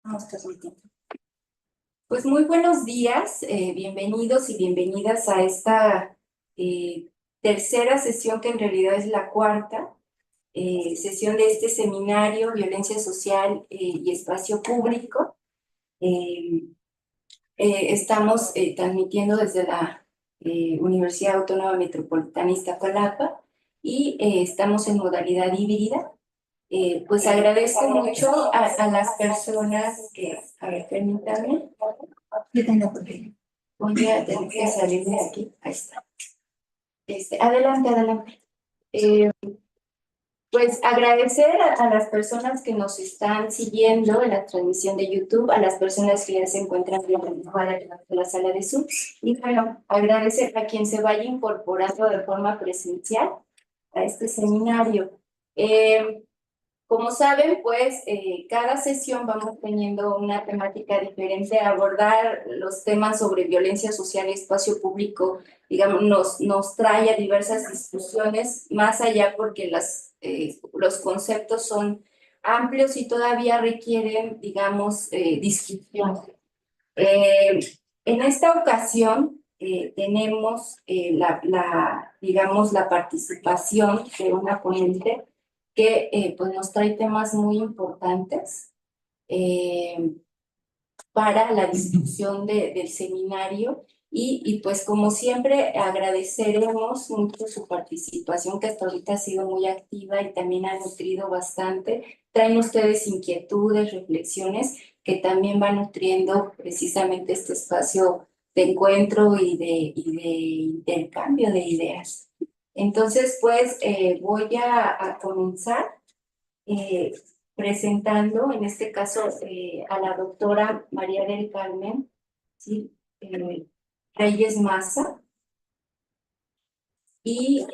Estamos transmitiendo. Pues muy buenos días, bienvenidos y bienvenidas a esta tercera sesión, que en realidad es la cuarta sesión de este seminario, Violencia Social y Espacio Público. Estamos transmitiendo desde la Universidad Autónoma Metropolitana Iztapalapa y estamos en modalidad híbrida. Pues agradezco mucho a las personas que, a ver, permítanme. Yo tengo por ahí. Voy a tener que salir de aquí. Ahí está. Adelante, adelante. Pues agradecer a las personas que nos están siguiendo en la transmisión de YouTube, a las personas que ya se encuentran en la sala de Zoom, y bueno, agradecer a quien se vaya incorporando de forma presencial a este seminario. Como saben, pues cada sesión vamos teniendo una temática diferente. Abordar los temas sobre violencia social y espacio público, digamos, nos trae a diversas discusiones, más allá porque los conceptos son amplios y todavía requieren, digamos, discusión. En esta ocasión tenemos digamos, la participación de una ponente que pues nos trae temas muy importantes para la discusión del seminario y pues como siempre agradeceremos mucho su participación, que hasta ahorita ha sido muy activa y también ha nutrido bastante. Traen ustedes inquietudes, reflexiones que también van nutriendo precisamente este espacio de encuentro y de intercambio de ideas. Entonces, pues voy a comenzar eh, presentando, en este caso, a la doctora María del Carmen, ¿sí? Reyes Maza. Y,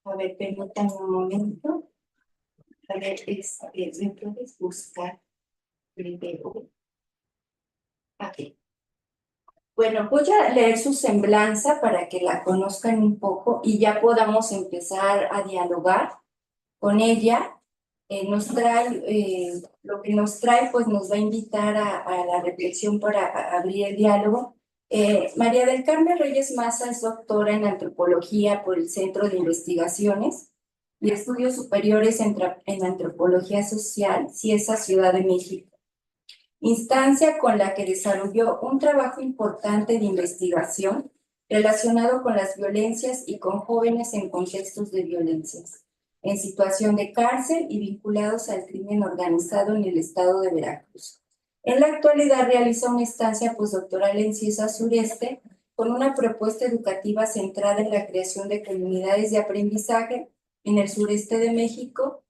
a ver, permítanme un momento. A ver, ¿me puedes buscar primero? Aquí. Bueno, voy a leer su semblanza para que la conozcan un poco y ya podamos empezar a dialogar con ella. Lo que nos trae, pues nos va a invitar a la reflexión para abrir el diálogo. María del Carmen Reyes Maza es doctora en antropología por el Centro de Investigaciones y Estudios Superiores en Antropología Social, CIESA, Ciudad de México, instancia con la que desarrolló un trabajo importante de investigación relacionado con las violencias y con jóvenes en contextos de violencias, en situación de cárcel y vinculados al crimen organizado en el estado de Veracruz. En la actualidad realiza una estancia postdoctoral en CIESA Sureste con una propuesta educativa centrada en la creación de comunidades de aprendizaje en el sureste de México,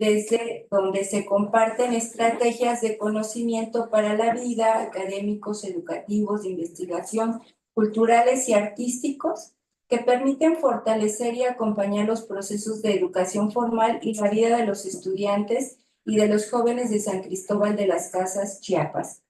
desde donde se comparten estrategias de conocimiento para la vida, académicos, educativos, de investigación, culturales y artísticos, que permiten fortalecer y acompañar los procesos de educación formal y la vida de los estudiantes y de los jóvenes de San Cristóbal de las Casas, Chiapas.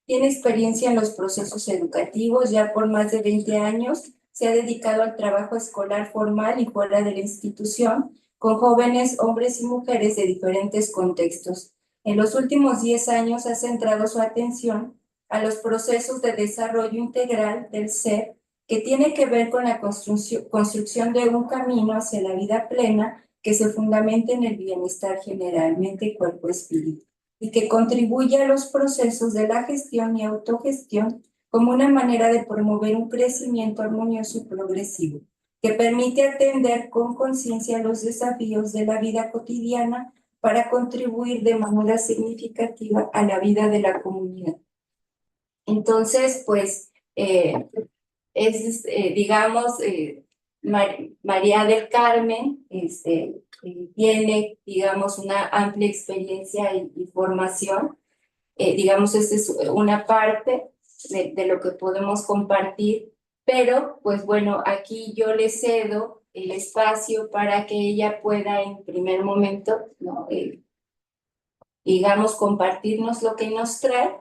Tiene experiencia en los procesos educativos, ya por más de 20 años se ha dedicado al trabajo escolar formal y fuera de la institución, con jóvenes, hombres y mujeres de diferentes contextos. En los últimos 10 años ha centrado su atención a los procesos de desarrollo integral del ser, que tiene que ver con la construcción de un camino hacia la vida plena que se fundamente en el bienestar general, mente, cuerpo, espíritu, y que contribuye a los procesos de la gestión y autogestión como una manera de promover un crecimiento armonioso y progresivo, que permite atender con conciencia los desafíos de la vida cotidiana para contribuir de manera significativa a la vida de la comunidad. Entonces, pues, digamos, María del Carmen tiene, digamos, una amplia experiencia y formación. Digamos, esta es una parte de lo que podemos compartir, pero pues bueno, aquí yo le cedo el espacio para que ella pueda en primer momento, ¿no? Digamos, compartirnos lo que nos trae,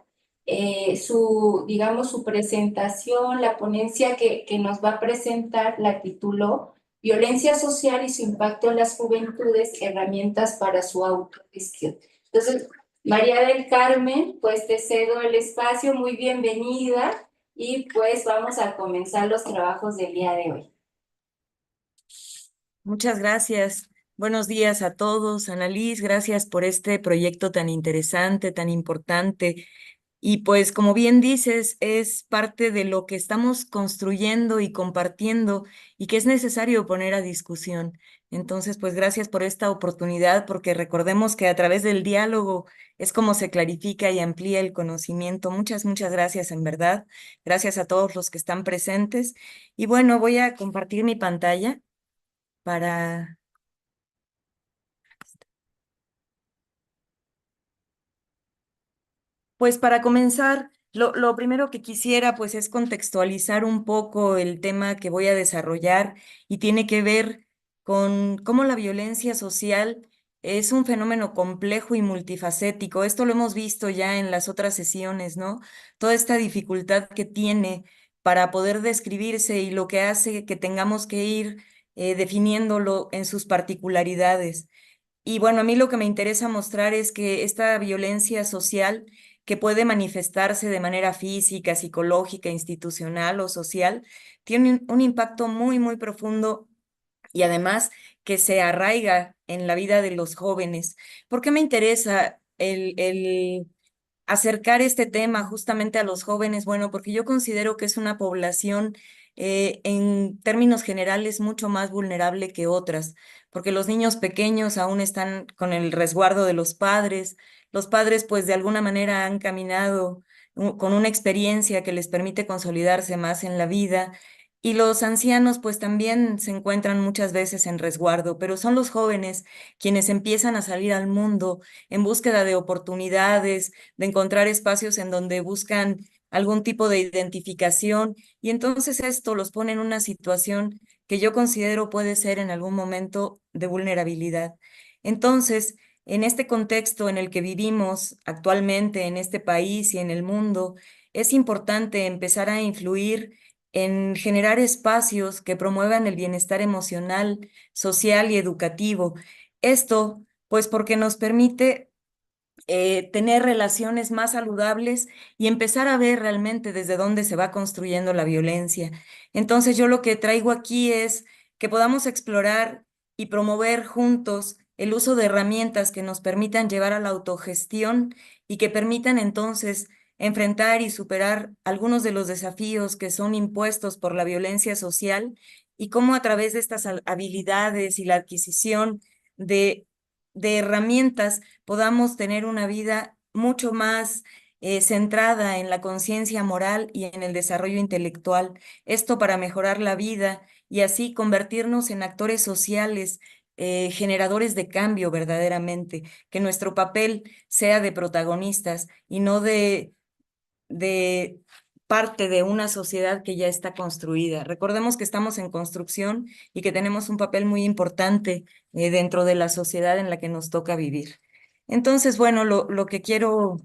digamos, su presentación, la ponencia que nos va a presentar, la tituló Violencia Social y su impacto en las juventudes, herramientas para su autogestión. Entonces, María del Carmen, pues te cedo el espacio, muy bienvenida y pues vamos a comenzar los trabajos del día de hoy. Muchas gracias. Buenos días a todos. Annalise, gracias por este proyecto tan interesante, tan importante. Y pues como bien dices, es parte de lo que estamos construyendo y compartiendo y que es necesario poner a discusión. Entonces, pues gracias por esta oportunidad, porque recordemos que a través del diálogo es como se clarifica y amplía el conocimiento. Muchas gracias en verdad. Gracias a todos los que están presentes. Y bueno, voy a compartir mi pantalla para... Pues para comenzar, lo primero que quisiera pues es contextualizar un poco el tema que voy a desarrollar y tiene que ver con cómo la violencia social es un fenómeno complejo y multifacético. Esto lo hemos visto ya en las otras sesiones, ¿no? Toda esta dificultad que tiene para poder describirse y lo que hace que tengamos que ir definiéndolo en sus particularidades. Y bueno, a mí lo que me interesa mostrar es que esta violencia social que puede manifestarse de manera física, psicológica, institucional o social, tiene un impacto muy profundo y además que se arraiga en la vida de los jóvenes. ¿Por qué me interesa el acercar este tema justamente a los jóvenes? Bueno, porque yo considero que es una población en términos generales mucho más vulnerable que otras, porque los niños pequeños aún están con el resguardo de los padres pues de alguna manera han caminado con una experiencia que les permite consolidarse más en la vida. Y los ancianos pues también se encuentran muchas veces en resguardo, pero son los jóvenes quienes empiezan a salir al mundo en búsqueda de oportunidades, de encontrar espacios en donde buscan algún tipo de identificación y entonces esto los pone en una situación que yo considero puede ser en algún momento de vulnerabilidad. Entonces, en este contexto en el que vivimos actualmente en este país y en el mundo, es importante empezar a influir en generar espacios que promuevan el bienestar emocional, social y educativo. Esto, pues porque nos permite tener relaciones más saludables y empezar a ver realmente desde dónde se va construyendo la violencia. Entonces yo lo que traigo aquí es que podamos explorar y promover juntos el uso de herramientas que nos permitan llevar a la autogestión y que permitan entonces enfrentar y superar algunos de los desafíos que son impuestos por la violencia social y cómo a través de estas habilidades y la adquisición de herramientas podamos tener una vida mucho más centrada en la conciencia moral y en el desarrollo intelectual. Esto para mejorar la vida y así convertirnos en actores sociales, generadores de cambio verdaderamente, que nuestro papel sea de protagonistas y no de parte de una sociedad que ya está construida. Recordemos que estamos en construcción y que tenemos un papel muy importante dentro de la sociedad en la que nos toca vivir. Entonces, bueno, lo que quiero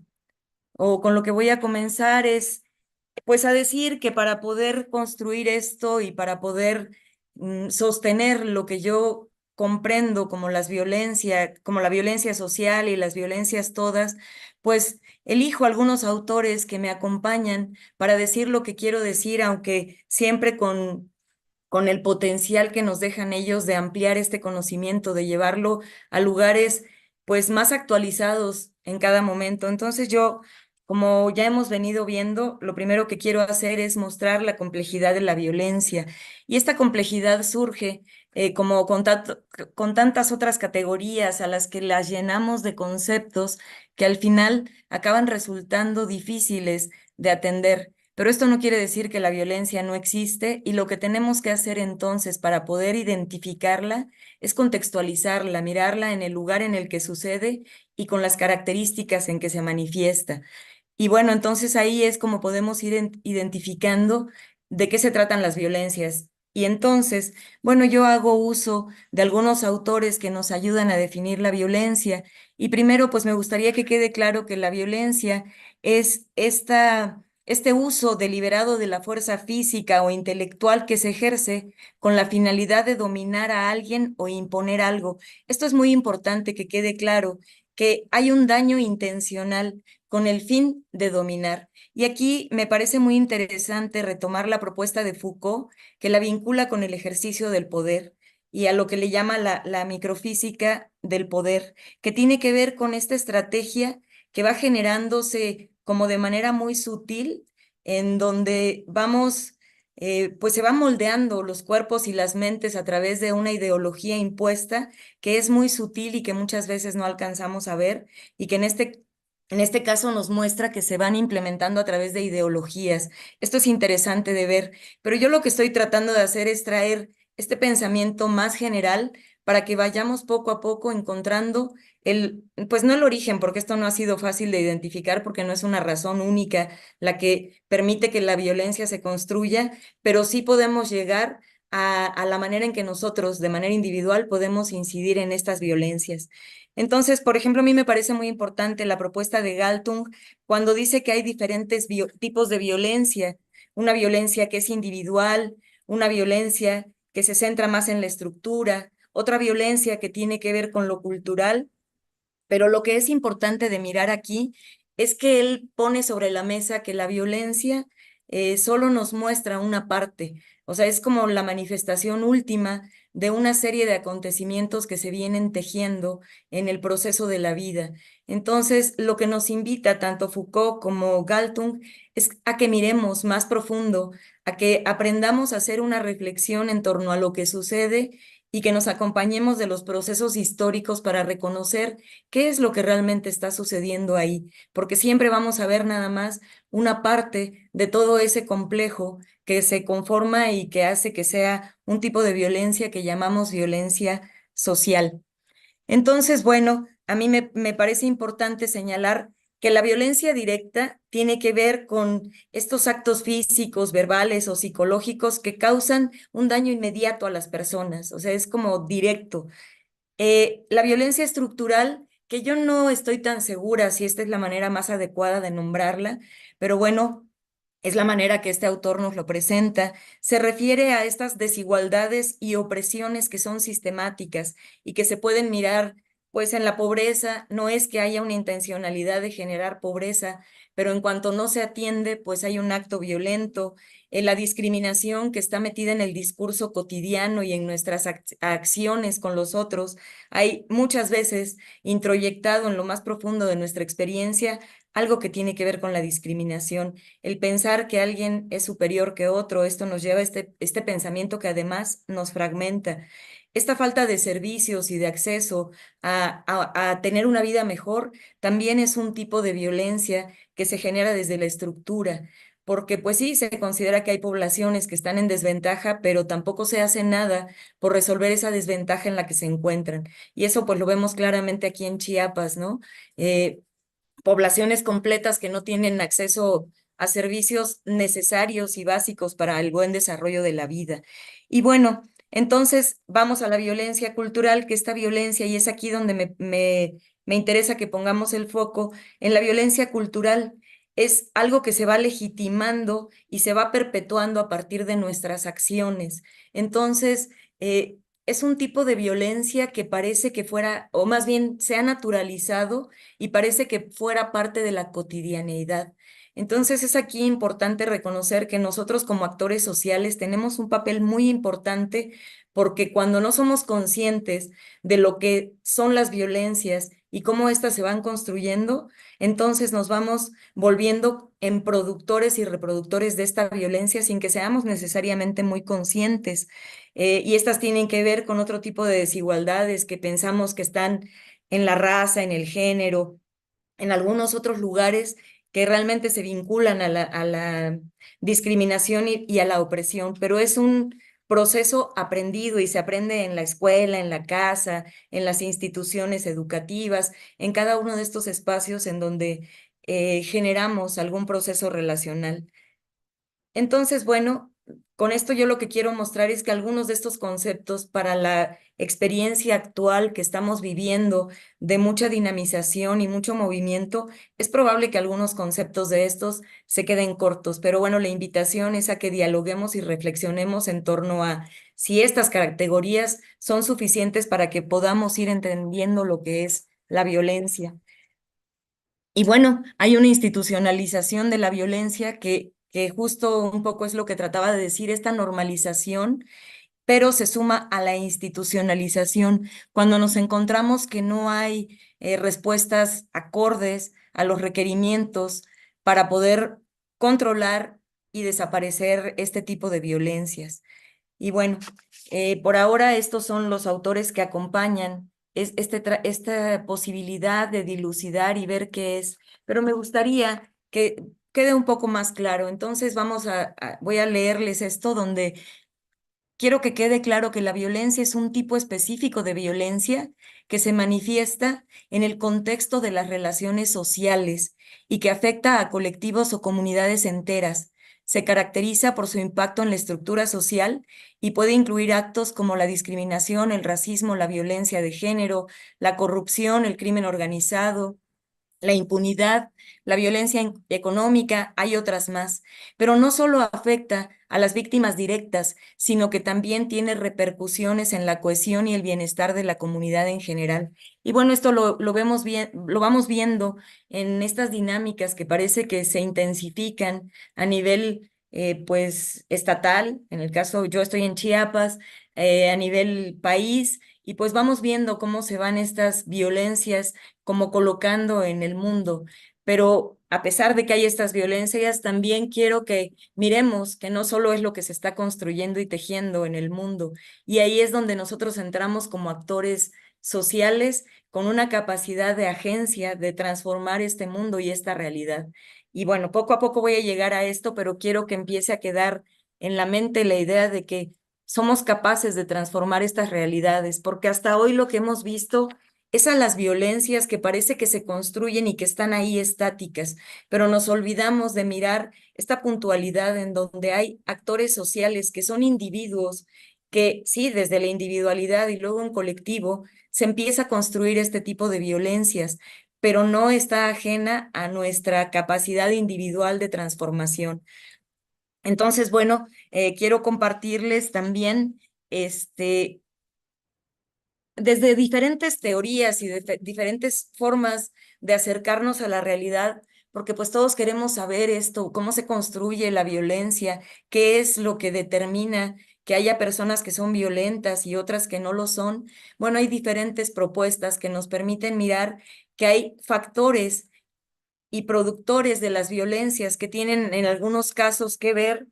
o con lo que voy a comenzar es pues a decir que para poder construir esto y para poder sostener lo que yo comprendo como las violencia, como la violencia social y las violencias todas, pues elijo algunos autores que me acompañan para decir lo que quiero decir, aunque siempre con el potencial que nos dejan ellos de ampliar este conocimiento, de llevarlo a lugares pues más actualizados en cada momento. Entonces yo, como ya hemos venido viendo, lo primero que quiero hacer es mostrar la complejidad de la violencia. Y esta complejidad surge como con tantas otras categorías a las que las llenamos de conceptos que al final acaban resultando difíciles de atender. Pero esto no quiere decir que la violencia no existe y lo que tenemos que hacer entonces para poder identificarla es contextualizarla, mirarla en el lugar en el que sucede y con las características en que se manifiesta. Y bueno, entonces ahí es como podemos ir identificando de qué se tratan las violencias. Y entonces, bueno, yo hago uso de algunos autores que nos ayudan a definir la violencia. Y primero, pues me gustaría que quede claro que la violencia es este uso deliberado de la fuerza física o intelectual que se ejerce con la finalidad de dominar a alguien o imponer algo. Esto es muy importante que quede claro. que hay un daño intencional con el fin de dominar. Y aquí me parece muy interesante retomar la propuesta de Foucault, que la vincula con el ejercicio del poder y a lo que le llama la microfísica del poder, que tiene que ver con esta estrategia que va generándose como de manera muy sutil, en donde vamos, pues se van moldeando los cuerpos y las mentes a través de una ideología impuesta que es muy sutil y que muchas veces no alcanzamos a ver y que en este caso nos muestra que se van implementando a través de ideologías. Esto es interesante de ver, pero yo lo que estoy tratando de hacer es traer este pensamiento más general para que vayamos poco a poco encontrando pues no el origen, porque esto no ha sido fácil de identificar, porque no es una razón única la que permite que la violencia se construya, pero sí podemos llegar a la manera en que nosotros, de manera individual, podemos incidir en estas violencias. Entonces, por ejemplo, a mí me parece muy importante la propuesta de Galtung cuando dice que hay diferentes tipos de violencia, una violencia que es individual, una violencia que se centra más en la estructura, otra violencia que tiene que ver con lo cultural, pero lo que es importante de mirar aquí es que él pone sobre la mesa que la violencia solo nos muestra una parte, o sea, es como la manifestación última de una serie de acontecimientos que se vienen tejiendo en el proceso de la vida. Entonces, lo que nos invita tanto Foucault como Galtung es a que miremos más profundo, a que aprendamos a hacer una reflexión en torno a lo que sucede y que nos acompañemos de los procesos históricos para reconocer qué es lo que realmente está sucediendo ahí, porque siempre vamos a ver nada más una parte de todo ese complejo que se conforma y que hace que sea un tipo de violencia que llamamos violencia social. Entonces, bueno, a mí me parece importante señalar que la violencia directa tiene que ver con estos actos físicos, verbales o psicológicos que causan un daño inmediato a las personas, o sea, es como directo. La violencia estructural, que yo no estoy tan segura si esta es la manera más adecuada de nombrarla, pero bueno, es la manera que este autor nos lo presenta, se refiere a estas desigualdades y opresiones que son sistemáticas y que se pueden mirar, pues en la pobreza no es que haya una intencionalidad de generar pobreza, pero en cuanto no se atiende, pues hay un acto violento, la discriminación que está metida en el discurso cotidiano y en nuestras acciones con los otros, hay muchas veces introyectado en lo más profundo de nuestra experiencia algo que tiene que ver con la discriminación, el pensar que alguien es superior que otro, esto nos lleva a este pensamiento que además nos fragmenta. Esta falta de servicios y de acceso a tener una vida mejor también es un tipo de violencia que se genera desde la estructura, porque pues sí, se considera que hay poblaciones que están en desventaja, pero tampoco se hace nada por resolver esa desventaja en la que se encuentran. Y eso pues lo vemos claramente aquí en Chiapas, ¿no? Eh, Poblaciones completas que no tienen acceso a servicios necesarios y básicos para el buen desarrollo de la vida. Y bueno, entonces vamos a la violencia cultural, que esta violencia, y es aquí donde me interesa que pongamos el foco, en la violencia cultural. Es algo que se va legitimando y se va perpetuando a partir de nuestras acciones. Entonces, es un tipo de violencia que parece que fuera, o más bien se ha naturalizado y parece que fuera parte de la cotidianeidad. Entonces es aquí importante reconocer que nosotros como actores sociales tenemos un papel muy importante porque cuando no somos conscientes de lo que son las violencias y cómo éstas se van construyendo, entonces nos vamos volviendo en productores y reproductores de esta violencia sin que seamos necesariamente muy conscientes. Y estas tienen que ver con otro tipo de desigualdades que pensamos que están en la raza, en el género, en algunos otros lugares que realmente se vinculan a la discriminación y a la opresión, pero es un proceso aprendido y se aprende en la escuela, en la casa, en las instituciones educativas, en cada uno de estos espacios en donde generamos algún proceso relacional. Entonces, bueno, con esto yo lo que quiero mostrar es que algunos de estos conceptos para la experiencia actual que estamos viviendo de mucha dinamización y mucho movimiento, es probable que algunos conceptos de estos se queden cortos, pero bueno, la invitación es a que dialoguemos y reflexionemos en torno a si estas categorías son suficientes para que podamos ir entendiendo lo que es la violencia. Y bueno, hay una institucionalización de la violencia que justo un poco es lo que trataba de decir, esta normalización, pero se suma a la institucionalización cuando nos encontramos que no hay respuestas acordes a los requerimientos para poder controlar y desaparecer este tipo de violencias. Y bueno, por ahora estos son los autores que acompañan esta posibilidad de dilucidar y ver qué es, pero me gustaría que quede un poco más claro. Entonces voy a leerles esto donde quiero que quede claro que la violencia es un tipo específico de violencia que se manifiesta en el contexto de las relaciones sociales y que afecta a colectivos o comunidades enteras. Se caracteriza por su impacto en la estructura social y puede incluir actos como la discriminación, el racismo, la violencia de género, la corrupción, el crimen organizado, la impunidad, la violencia económica, hay otras más, pero no solo afecta a las víctimas directas, sino que también tiene repercusiones en la cohesión y el bienestar de la comunidad en general. Y bueno, esto lo vemos bien, lo vamos viendo en estas dinámicas que parece que se intensifican a nivel pues estatal, en el caso yo estoy en Chiapas, a nivel país, y pues vamos viendo cómo se van estas violencias como colocando en el mundo. Pero a pesar de que hay estas violencias, también quiero que miremos que no solo es lo que se está construyendo y tejiendo en el mundo, y ahí es donde nosotros entramos como actores sociales con una capacidad de agencia de transformar este mundo y esta realidad. Y bueno, poco a poco voy a llegar a esto, pero quiero que empiece a quedar en la mente la idea de que somos capaces de transformar estas realidades, porque hasta hoy lo que hemos visto es a las violencias que parece que se construyen y que están ahí estáticas, pero nos olvidamos de mirar esta puntualidad en donde hay actores sociales que son individuos que sí, desde la individualidad y luego en colectivo, se empieza a construir este tipo de violencias, pero no está ajena a nuestra capacidad individual de transformación. Entonces, bueno, quiero compartirles también desde diferentes teorías y diferentes formas de acercarnos a la realidad, porque pues todos queremos saber esto, cómo se construye la violencia, qué es lo que determina que haya personas que son violentas y otras que no lo son. Bueno, hay diferentes propuestas que nos permiten mirar que hay factores y productores de las violencias que tienen en algunos casos que ver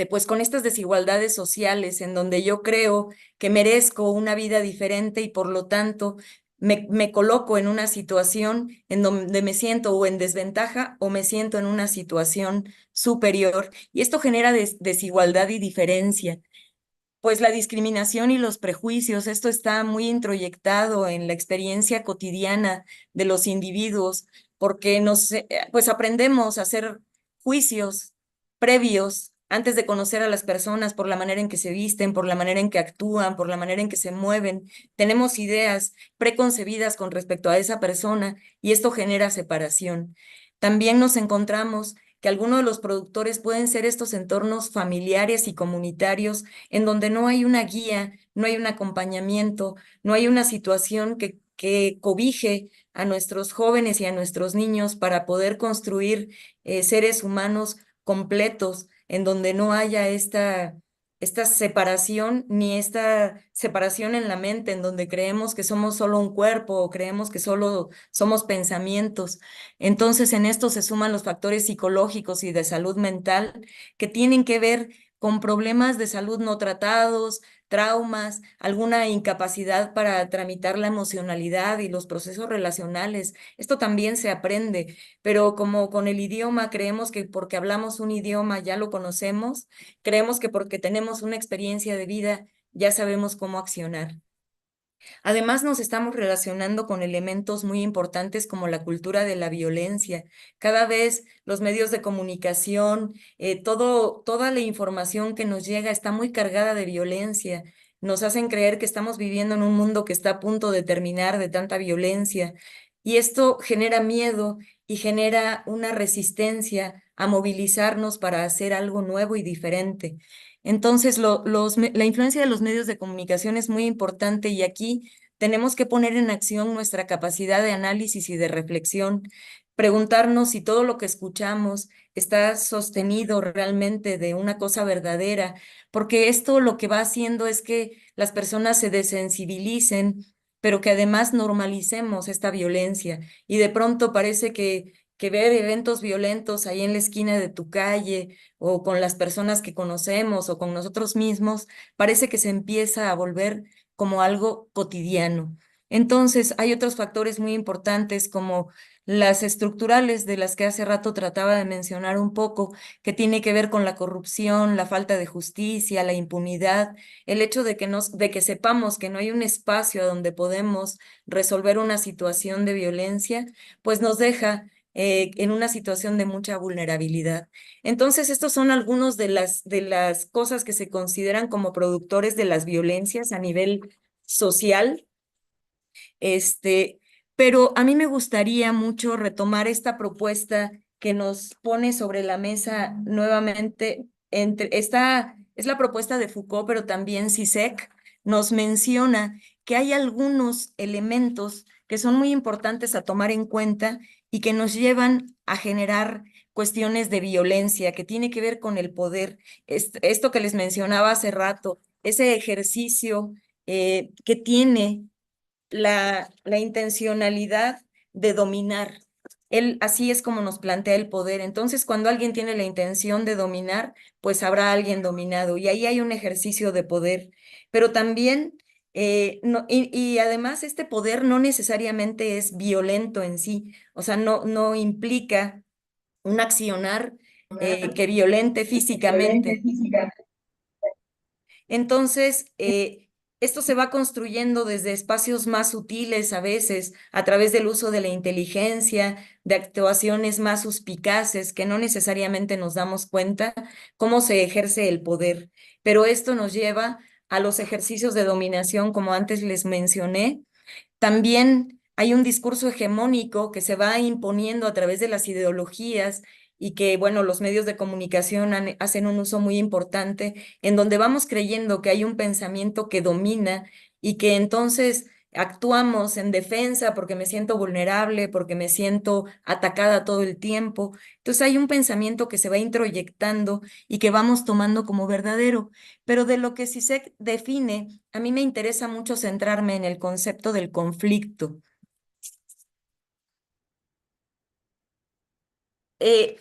pues con estas desigualdades sociales en donde yo creo que merezco una vida diferente y por lo tanto me coloco en una situación en donde me siento o en desventaja o me siento en una situación superior. Y esto genera desigualdad y diferencia. Pues la discriminación y los prejuicios, esto está muy introyectado en la experiencia cotidiana de los individuos, porque pues aprendemos a hacer juicios previos antes de conocer a las personas por la manera en que se visten, por la manera en que actúan, por la manera en que se mueven. Tenemos ideas preconcebidas con respecto a esa persona y esto genera separación. También nos encontramos que algunos de los productores pueden ser estos entornos familiares y comunitarios en donde no hay una guía, no hay un acompañamiento, no hay una situación que cobije a nuestros jóvenes y a nuestros niños para poder construir seres humanos completos, en donde no haya esta separación ni esta separación en la mente, en donde creemos que somos solo un cuerpo o creemos que solo somos pensamientos. Entonces, en esto se suman los factores psicológicos y de salud mental que tienen que ver con problemas de salud no tratados, traumas, alguna incapacidad para tramitar la emocionalidad y los procesos relacionales. Esto también se aprende, pero como con el idioma creemos que porque hablamos un idioma ya lo conocemos, creemos que porque tenemos una experiencia de vida ya sabemos cómo accionar. Además, nos estamos relacionando con elementos muy importantes como la cultura de la violencia. Cada vez los medios de comunicación, toda la información que nos llega está muy cargada de violencia. Nos hacen creer que estamos viviendo en un mundo que está a punto de terminar de tanta violencia. Y esto genera miedo y genera una resistencia a movilizarnos para hacer algo nuevo y diferente. Entonces, la influencia de los medios de comunicación es muy importante y aquí tenemos que poner en acción nuestra capacidad de análisis y de reflexión, preguntarnos si todo lo que escuchamos está sostenido realmente de una cosa verdadera, porque esto lo que va haciendo es que las personas se desensibilicen, pero que además normalicemos esta violencia y de pronto parece que ver eventos violentos ahí en la esquina de tu calle o con las personas que conocemos o con nosotros mismos, parece que se empieza a volver como algo cotidiano. Entonces, hay otros factores muy importantes como las estructurales de las que hace rato trataba de mencionar un poco, que tiene que ver con la corrupción, la falta de justicia, la impunidad, el hecho de que sepamos que no hay un espacio donde podemos resolver una situación de violencia, pues nos deja en una situación de mucha vulnerabilidad. Entonces, estos son algunos de las cosas que se consideran como productores de las violencias a nivel social. Este, pero a mí me gustaría mucho retomar esta propuesta que nos pone sobre la mesa nuevamente. Esta es la propuesta de Foucault, pero también CISEC nos menciona que hay algunos elementos que son muy importantes a tomar en cuenta y que nos llevan a generar cuestiones de violencia, que tiene que ver con el poder. Esto que les mencionaba hace rato, ese ejercicio que tiene la intencionalidad de dominar. Él, así es como nos plantea el poder. Entonces, cuando alguien tiene la intención de dominar, pues habrá alguien dominado. Y ahí hay un ejercicio de poder. Pero también, y además, este poder no necesariamente es violento en sí. O sea, no implica un accionar que violente físicamente. Entonces, esto se va construyendo desde espacios más sutiles a veces, a través del uso de la inteligencia, de actuaciones más suspicaces, que no necesariamente nos damos cuenta cómo se ejerce el poder. Pero esto nos lleva a los ejercicios de dominación, como antes les mencioné. También hay un discurso hegemónico que se va imponiendo a través de las ideologías y que, bueno, los medios de comunicación hacen un uso muy importante, en donde vamos creyendo que hay un pensamiento que domina y que entonces actuamos en defensa porque me siento vulnerable, porque me siento atacada todo el tiempo. Entonces hay un pensamiento que se va introyectando y que vamos tomando como verdadero. Pero de lo que sí se define, a mí me interesa mucho centrarme en el concepto del conflicto. eh,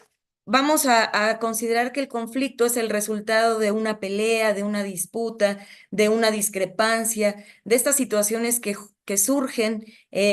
Vamos a considerar que el conflicto es el resultado de una pelea, de una disputa, de una discrepancia, de estas situaciones que surgen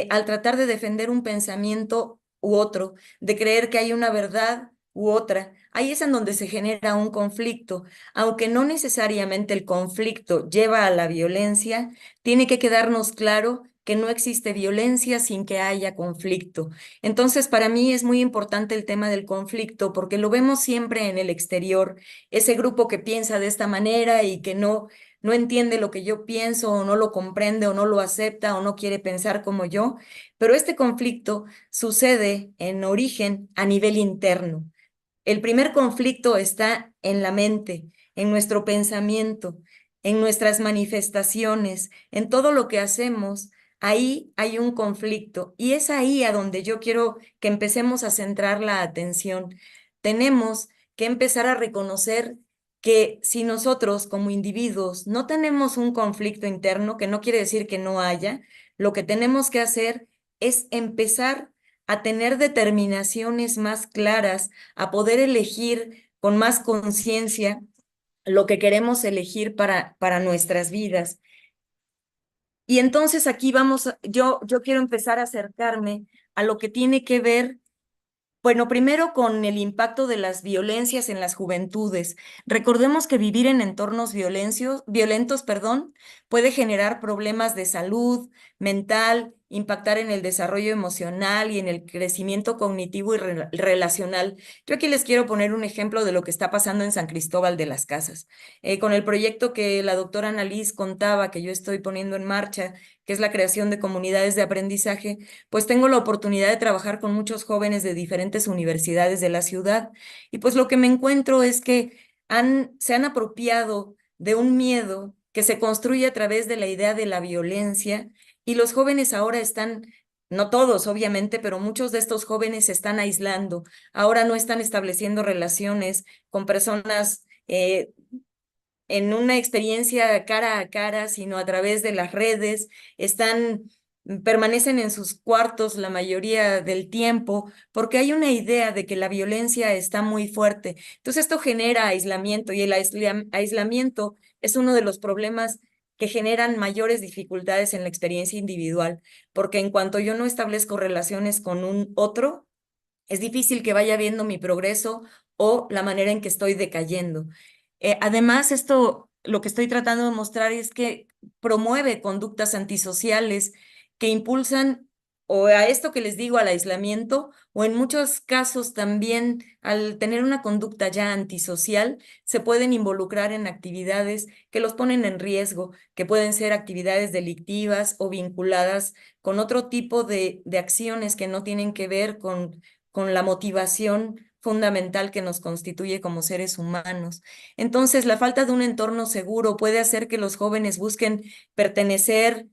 al tratar de defender un pensamiento u otro, de creer que hay una verdad u otra. Ahí es en donde se genera un conflicto. Aunque no necesariamente el conflicto lleva a la violencia, tiene que quedarnos claro que no existe violencia sin que haya conflicto. Entonces, para mí es muy importante el tema del conflicto porque lo vemos siempre en el exterior, ese grupo que piensa de esta manera y que no entiende lo que yo pienso o no lo comprende o no lo acepta o no quiere pensar como yo, pero este conflicto sucede en origen a nivel interno. El primer conflicto está en la mente, en nuestro pensamiento, en nuestras manifestaciones, en todo lo que hacemos. Ahí hay un conflicto y es ahí a donde yo quiero que empecemos a centrar la atención. Tenemos que empezar a reconocer que si nosotros como individuos no tenemos un conflicto interno, que no quiere decir que no haya, lo que tenemos que hacer es empezar a tener determinaciones más claras, a poder elegir con más conciencia lo que queremos elegir para nuestras vidas. Y entonces aquí vamos, yo quiero empezar a acercarme a lo que tiene que ver, bueno, primero con el impacto de las violencias en las juventudes. Recordemos que vivir en entornos violentos, perdón, puede generar problemas de salud mental, impactar en el desarrollo emocional y en el crecimiento cognitivo y relacional. Yo aquí les quiero poner un ejemplo de lo que está pasando en San Cristóbal de las Casas. Con el proyecto que la doctora Annalise contaba, que yo estoy poniendo en marcha, que es la creación de comunidades de aprendizaje, pues tengo la oportunidad de trabajar con muchos jóvenes de diferentes universidades de la ciudad y pues lo que me encuentro es que se han apropiado de un miedo que se construye a través de la idea de la violencia Y los jóvenes ahora están, no todos, obviamente, pero muchos de estos jóvenes se están aislando. Ahora no están estableciendo relaciones con personas en una experiencia cara a cara, sino a través de las redes, permanecen en sus cuartos la mayoría del tiempo, porque hay una idea de que la violencia está muy fuerte. Entonces esto genera aislamiento y el aislamiento es uno de los problemas que generan mayores dificultades en la experiencia individual, porque en cuanto yo no establezco relaciones con un otro, es difícil que vaya viendo mi progreso o la manera en que estoy decayendo. Además, esto, lo que estoy tratando de mostrar es que promueve conductas antisociales que impulsan o a esto que les digo, al aislamiento, o en muchos casos también al tener una conducta ya antisocial, se pueden involucrar en actividades que los ponen en riesgo, que pueden ser actividades delictivas o vinculadas con otro tipo de acciones que no tienen que ver con la motivación fundamental que nos constituye como seres humanos. Entonces, la falta de un entorno seguro puede hacer que los jóvenes busquen pertenecer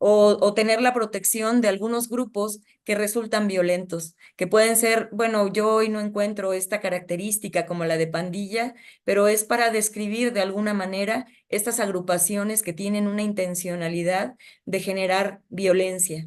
o tener la protección de algunos grupos que resultan violentos, que pueden ser, bueno, yo hoy no encuentro esta característica como la de pandilla, pero es para describir de alguna manera estas agrupaciones que tienen una intencionalidad de generar violencia.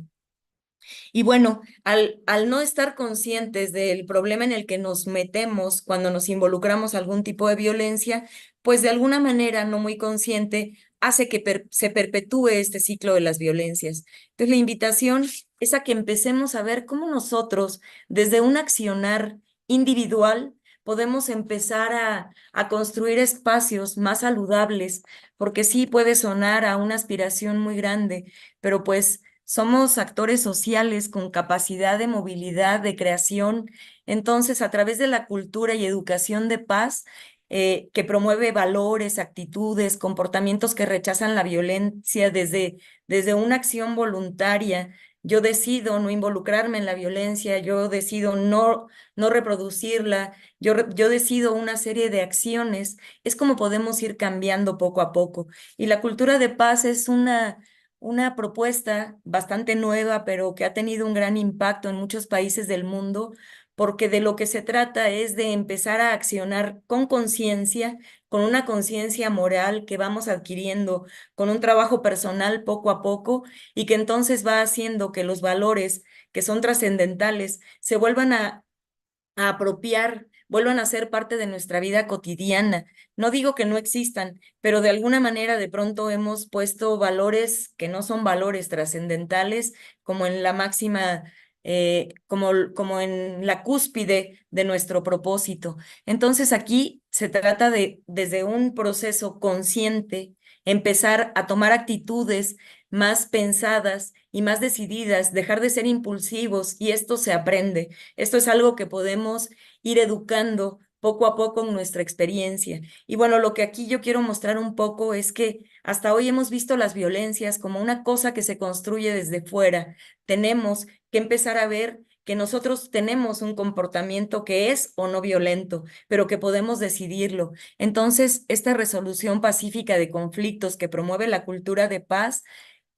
Y bueno, al no estar conscientes del problema en el que nos metemos cuando nos involucramos algún tipo de violencia, pues de alguna manera no muy consciente hace que se perpetúe este ciclo de las violencias. Entonces, la invitación es a que empecemos a ver cómo nosotros, desde un accionar individual, podemos empezar a construir espacios más saludables, porque sí puede sonar a una aspiración muy grande, pero pues somos actores sociales con capacidad de movilidad, de creación. Entonces, a través de la cultura y educación de paz, que promueve valores, actitudes, comportamientos que rechazan la violencia desde una acción voluntaria. Yo decido no involucrarme en la violencia, yo decido no reproducirla, yo decido una serie de acciones. Es como podemos ir cambiando poco a poco. Y la cultura de paz es una propuesta bastante nueva, pero que ha tenido un gran impacto en muchos países del mundo, porque de lo que se trata es de empezar a accionar con conciencia, con una conciencia moral que vamos adquiriendo con un trabajo personal poco a poco y que entonces va haciendo que los valores que son trascendentales se vuelvan a apropiar, vuelvan a ser parte de nuestra vida cotidiana. No digo que no existan, pero de alguna manera de pronto hemos puesto valores que no son valores trascendentales, como en la máxima, como en la cúspide de nuestro propósito. Entonces aquí se trata de, desde un proceso consciente, empezar a tomar actitudes más pensadas y más decididas, dejar de ser impulsivos, y esto se aprende. Esto es algo que podemos ir educando poco a poco en nuestra experiencia. Y bueno, lo que aquí yo quiero mostrar un poco es que hasta hoy hemos visto las violencias como una cosa que se construye desde fuera. Tenemos que empezar a ver que nosotros tenemos un comportamiento que es o no violento, pero que podemos decidirlo. Entonces, esta resolución pacífica de conflictos que promueve la cultura de paz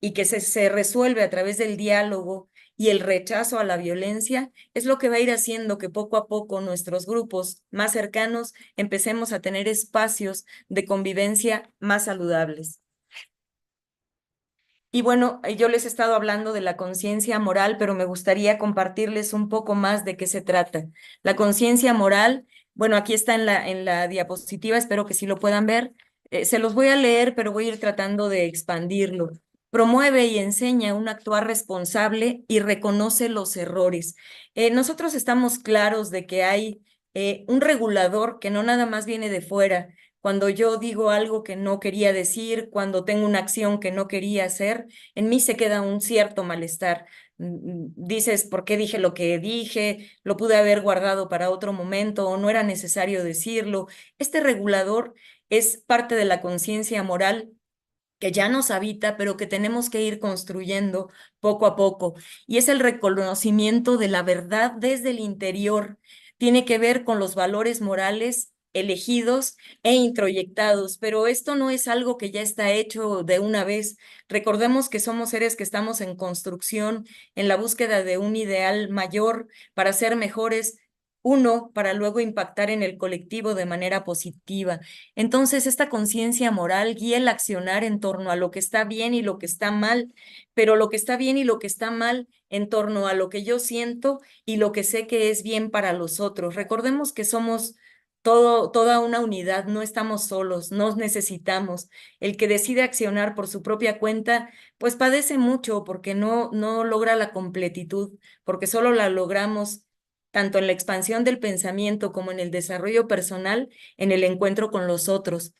y que se resuelve a través del diálogo y el rechazo a la violencia, es lo que va a ir haciendo que poco a poco nuestros grupos más cercanos empecemos a tener espacios de convivencia más saludables. Y bueno, yo les he estado hablando de la conciencia moral, pero me gustaría compartirles un poco más de qué se trata. La conciencia moral, bueno, aquí está en la diapositiva, espero que sí lo puedan ver. Se los voy a leer, pero voy a ir tratando de expandirlo. Promueve y enseña un actuar responsable y reconoce los errores. Nosotros estamos claros de que hay un regulador que no nada más viene de fuera. Cuando yo digo algo que no quería decir, cuando tengo una acción que no quería hacer, en mí se queda un cierto malestar. Dices, ¿por qué dije lo que dije? Lo pude haber guardado para otro momento o no era necesario decirlo. Este regulador es parte de la conciencia moral que ya nos habita, pero que tenemos que ir construyendo poco a poco. Y es el reconocimiento de la verdad desde el interior. Tiene que ver con los valores morales elegidos e introyectados, pero esto no es algo que ya está hecho de una vez. Recordemos que somos seres que estamos en construcción, en la búsqueda de un ideal mayor para ser mejores, uno, para luego impactar en el colectivo de manera positiva. Entonces, esta conciencia moral guía el accionar en torno a lo que está bien y lo que está mal, pero lo que está bien y lo que está mal en torno a lo que yo siento y lo que sé que es bien para los otros. Recordemos que somos toda una unidad, no estamos solos, nos necesitamos. El que decide accionar por su propia cuenta, pues padece mucho porque no logra la completitud, porque solo la logramos tanto en la expansión del pensamiento como en el desarrollo personal, en el encuentro con los otros.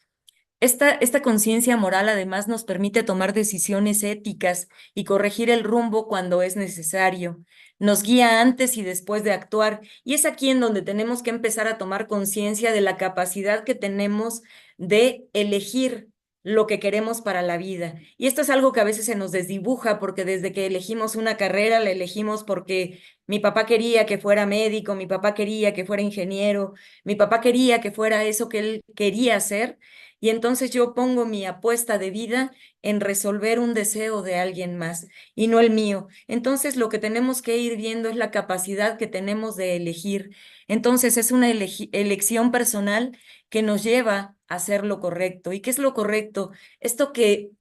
Esta conciencia moral además nos permite tomar decisiones éticas y corregir el rumbo cuando es necesario. Nos guía antes y después de actuar y es aquí en donde tenemos que empezar a tomar conciencia de la capacidad que tenemos de elegir lo que queremos para la vida. Y esto es algo que a veces se nos desdibuja porque desde que elegimos una carrera la elegimos porque mi papá quería que fuera médico, mi papá quería que fuera ingeniero, mi papá quería que fuera eso que él quería hacer y entonces yo pongo mi apuesta de vida en resolver un deseo de alguien más y no el mío. Entonces lo que tenemos que ir viendo es la capacidad que tenemos de elegir. Entonces es una elección personal que nos lleva a hacer lo correcto. ¿Y qué es lo correcto? Esto que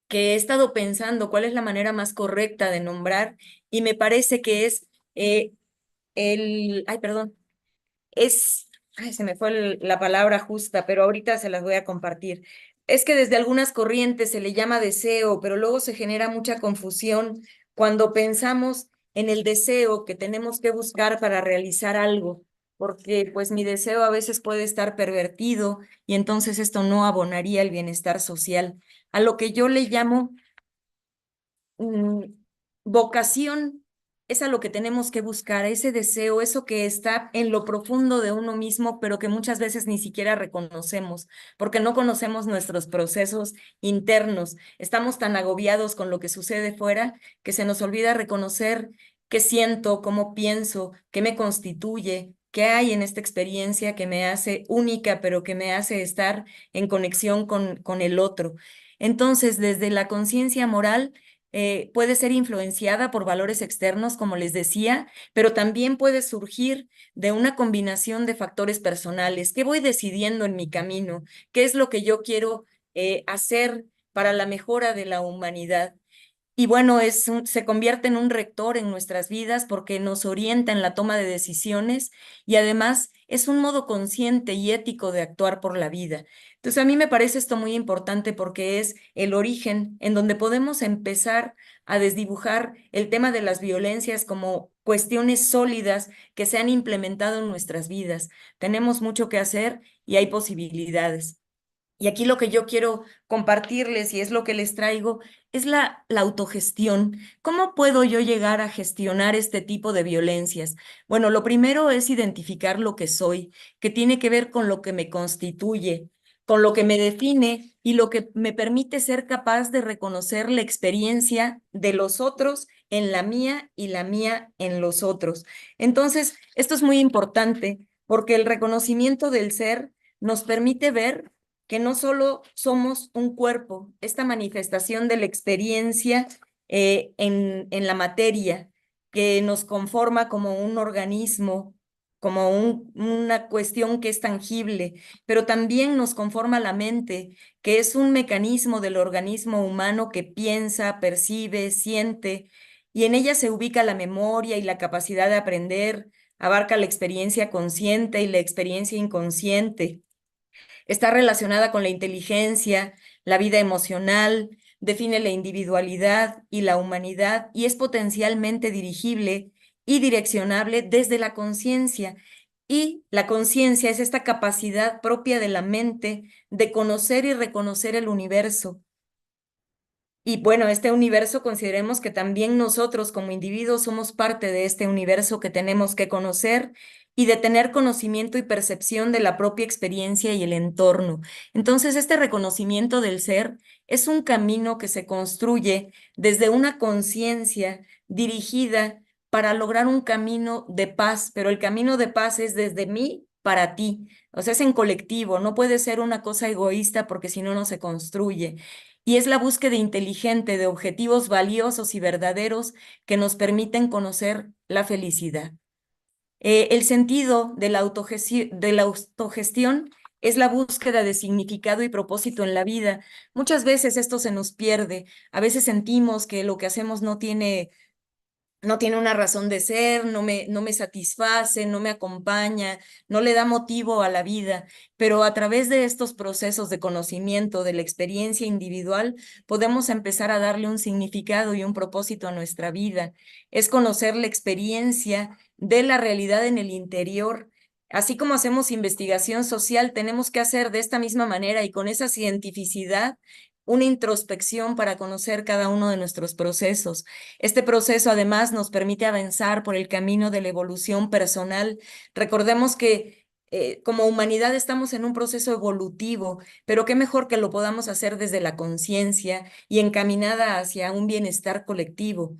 he estado pensando, cuál es la manera más correcta de nombrar y me parece que es ay, perdón, ay, se me fue la palabra justa, pero ahorita se las voy a compartir. Es que desde algunas corrientes se le llama deseo, pero luego se genera mucha confusión cuando pensamos en el deseo que tenemos que buscar para realizar algo, porque pues mi deseo a veces puede estar pervertido y entonces esto no abonaría el bienestar social. A lo que yo le llamo mm, vocación es a lo que tenemos que buscar, ese deseo, eso que está en lo profundo de uno mismo, pero que muchas veces ni siquiera reconocemos, porque no conocemos nuestros procesos internos. Estamos tan agobiados con lo que sucede fuera que se nos olvida reconocer qué siento, cómo pienso, qué me constituye, qué hay en esta experiencia que me hace única, pero que me hace estar en conexión con el otro. Entonces, desde la conciencia moral, puede ser influenciada por valores externos, como les decía, pero también puede surgir de una combinación de factores personales. ¿Qué voy decidiendo en mi camino? ¿Qué es lo que yo quiero hacer para la mejora de la humanidad? Y bueno, se convierte en un rector en nuestras vidas porque nos orienta en la toma de decisiones y además es un modo consciente y ético de actuar por la vida. Entonces, a mí me parece esto muy importante porque es el origen en donde podemos empezar a desdibujar el tema de las violencias como cuestiones sólidas que se han implementado en nuestras vidas. Tenemos mucho que hacer y hay posibilidades. Y aquí lo que yo quiero compartirles y es lo que les traigo es la autogestión. ¿Cómo puedo yo llegar a gestionar este tipo de violencias? Bueno, lo primero es identificar lo que soy, que tiene que ver con lo que me constituye, con lo que me define y lo que me permite ser capaz de reconocer la experiencia de los otros en la mía y la mía en los otros. Entonces, esto es muy importante porque el reconocimiento del ser nos permite ver que no solo somos un cuerpo, esta manifestación de la experiencia en la materia, que nos conforma como un organismo, como una cuestión que es tangible, pero también nos conforma la mente, que es un mecanismo del organismo humano que piensa, percibe, siente, y en ella se ubica la memoria y la capacidad de aprender, abarca la experiencia consciente y la experiencia inconsciente. Está relacionada con la inteligencia, la vida emocional, define la individualidad y la humanidad y es potencialmente dirigible y direccionable desde la conciencia. Y la conciencia es esta capacidad propia de la mente de conocer y reconocer el universo, y bueno, este universo consideremos que también nosotros como individuos somos parte de este universo que tenemos que conocer y de tener conocimiento y percepción de la propia experiencia y el entorno. Entonces, este reconocimiento del ser es un camino que se construye desde una conciencia dirigida para lograr un camino de paz, pero el camino de paz es desde mí para ti. O sea, es en colectivo, no puede ser una cosa egoísta porque si no, no se construye. Y es la búsqueda inteligente de objetivos valiosos y verdaderos que nos permiten conocer la felicidad. El sentido de la autogestión es la búsqueda de significado y propósito en la vida. Muchas veces esto se nos pierde. A veces sentimos que lo que hacemos no tiene una razón de ser, no me satisface, no me acompaña, no le da motivo a la vida, pero a través de estos procesos de conocimiento, de la experiencia individual, podemos empezar a darle un significado y un propósito a nuestra vida. Es conocer la experiencia de la realidad en el interior. Así como hacemos investigación social, tenemos que hacer de esta misma manera y con esa cientificidad una introspección para conocer cada uno de nuestros procesos. Este proceso además nos permite avanzar por el camino de la evolución personal. Recordemos que como humanidad estamos en un proceso evolutivo, pero qué mejor que lo podamos hacer desde la conciencia y encaminada hacia un bienestar colectivo.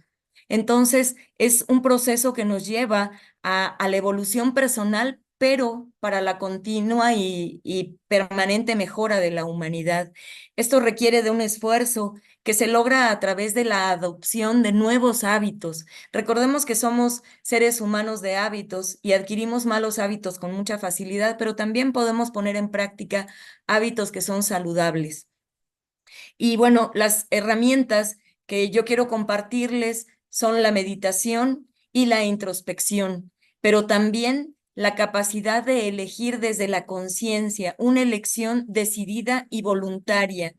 Entonces, es un proceso que nos lleva a la evolución personal, pero para la continua y permanente mejora de la humanidad. Esto requiere de un esfuerzo que se logra a través de la adopción de nuevos hábitos. Recordemos que somos seres humanos de hábitos y adquirimos malos hábitos con mucha facilidad, pero también podemos poner en práctica hábitos que son saludables. Y bueno, las herramientas que yo quiero compartirles son la meditación y la introspección, pero también la capacidad de elegir desde la conciencia, una elección decidida y voluntaria.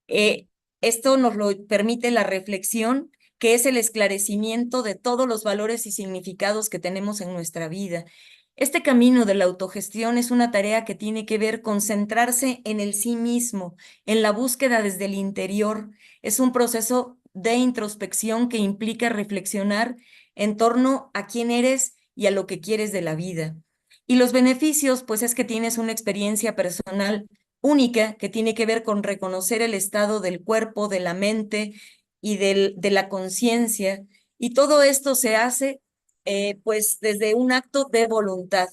Eh, Esto nos lo permite la reflexión, que es el esclarecimiento de todos los valores y significados que tenemos en nuestra vida. Este camino de la autogestión es una tarea que tiene que ver con centrarse en el sí mismo, en la búsqueda desde el interior. Es un proceso de introspección que implica reflexionar en torno a quién eres y a lo que quieres de la vida. Y los beneficios, pues es que tienes una experiencia personal única que tiene que ver con reconocer el estado del cuerpo, de la mente y de la conciencia. Y todo esto se hace pues desde un acto de voluntad.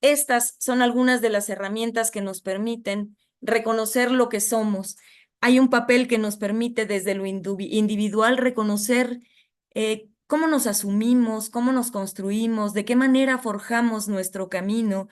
Estas son algunas de las herramientas que nos permiten reconocer lo que somos. Hay un papel que nos permite desde lo individual reconocer cómo nos asumimos, cómo nos construimos, de qué manera forjamos nuestro camino,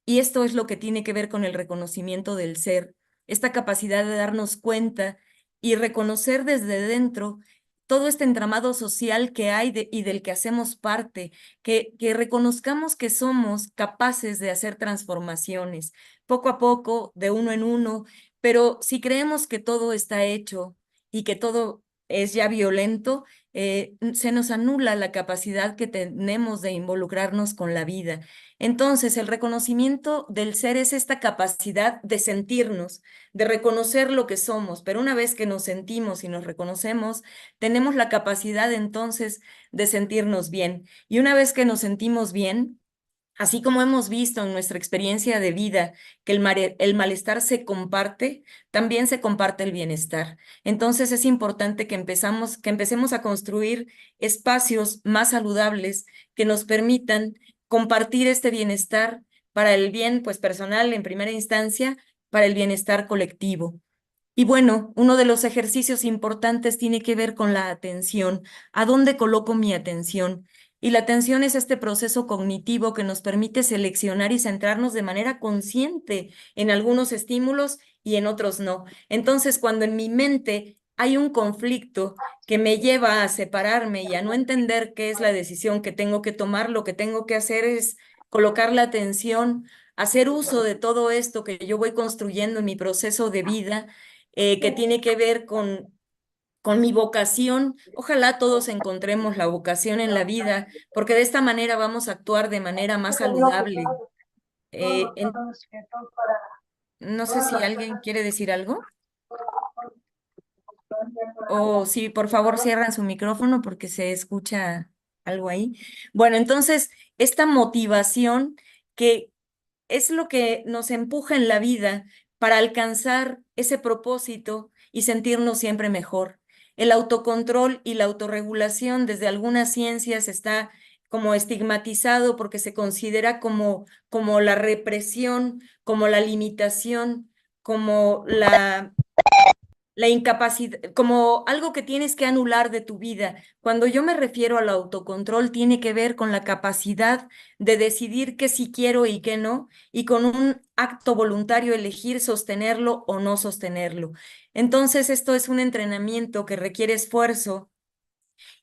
y esto es lo que tiene que ver con el reconocimiento del ser, esta capacidad de darnos cuenta y reconocer desde dentro todo este entramado social que hay y del que hacemos parte, que reconozcamos que somos capaces de hacer transformaciones, poco a poco, de uno en uno, pero si creemos que todo está hecho y que todo es ya violento, se nos anula la capacidad que tenemos de involucrarnos con la vida. Entonces, el reconocimiento del ser es esta capacidad de sentirnos, de reconocer lo que somos, pero una vez que nos sentimos y nos reconocemos, tenemos la capacidad entonces de sentirnos bien. Y una vez que nos sentimos bien, así como hemos visto en nuestra experiencia de vida que el malestar se comparte, también se comparte el bienestar. Entonces es importante que empecemos a construir espacios más saludables que nos permitan compartir este bienestar para el bien, pues personal en primera instancia, para el bienestar colectivo. Y bueno, uno de los ejercicios importantes tiene que ver con la atención. ¿A dónde coloco mi atención? Y la atención es este proceso cognitivo que nos permite seleccionar y centrarnos de manera consciente en algunos estímulos y en otros no. Entonces, cuando en mi mente hay un conflicto que me lleva a separarme y a no entender qué es la decisión que tengo que tomar, lo que tengo que hacer es colocar la atención, hacer uso de todo esto que yo voy construyendo en mi proceso de vida, que tiene que ver con mi vocación. Ojalá todos encontremos la vocación en la vida, porque de esta manera vamos a actuar de manera más saludable. Eh, en- no sé si alguien quiere decir algo. O sí, por favor, cierran su micrófono porque se escucha algo ahí. Bueno, entonces, esta motivación que es lo que nos empuja en la vida para alcanzar ese propósito y sentirnos siempre mejor. El autocontrol y la autorregulación desde algunas ciencias está como estigmatizado porque se considera como la represión, como la limitación, como la incapacidad, como algo que tienes que anular de tu vida. Cuando yo me refiero al autocontrol, tiene que ver con la capacidad de decidir qué sí quiero y qué no, y con un acto voluntario elegir sostenerlo o no sostenerlo. Entonces, esto es un entrenamiento que requiere esfuerzo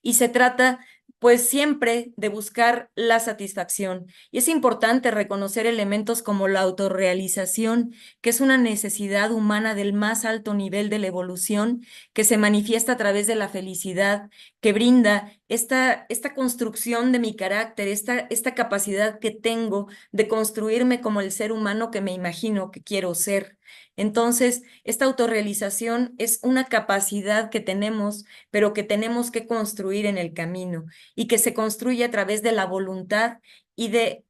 y se trata pues siempre de buscar la satisfacción. Y es importante reconocer elementos como la autorrealización, que es una necesidad humana del más alto nivel de la evolución, que se manifiesta a través de la felicidad, que brinda esta construcción de mi carácter, esta capacidad que tengo de construirme como el ser humano que me imagino que quiero ser. Entonces, esta autorrealización es una capacidad que tenemos, pero que tenemos que construir en el camino y que se construye a través de la voluntad y de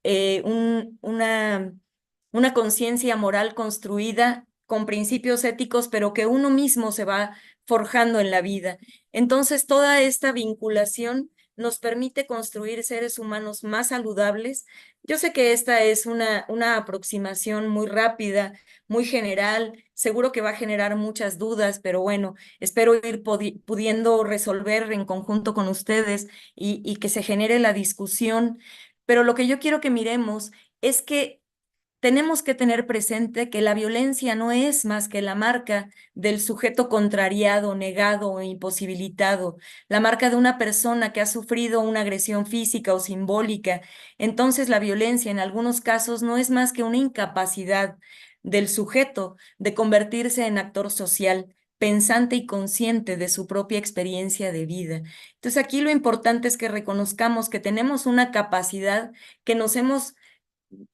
una conciencia moral construida con principios éticos, pero que uno mismo se va forjando en la vida. Entonces, toda esta vinculación nos permite construir seres humanos más saludables. Yo sé que esta es una aproximación muy rápida, muy general, seguro que va a generar muchas dudas, pero bueno, espero ir pudiendo resolver en conjunto con ustedes y que se genere la discusión. Pero lo que yo quiero que miremos es que tenemos que tener presente que la violencia no es más que la marca del sujeto contrariado, negado o imposibilitado, la marca de una persona que ha sufrido una agresión física o simbólica. Entonces, la violencia en algunos casos no es más que una incapacidad del sujeto de convertirse en actor social, pensante y consciente de su propia experiencia de vida. Entonces, aquí lo importante es que reconozcamos que tenemos una capacidad que nos hemos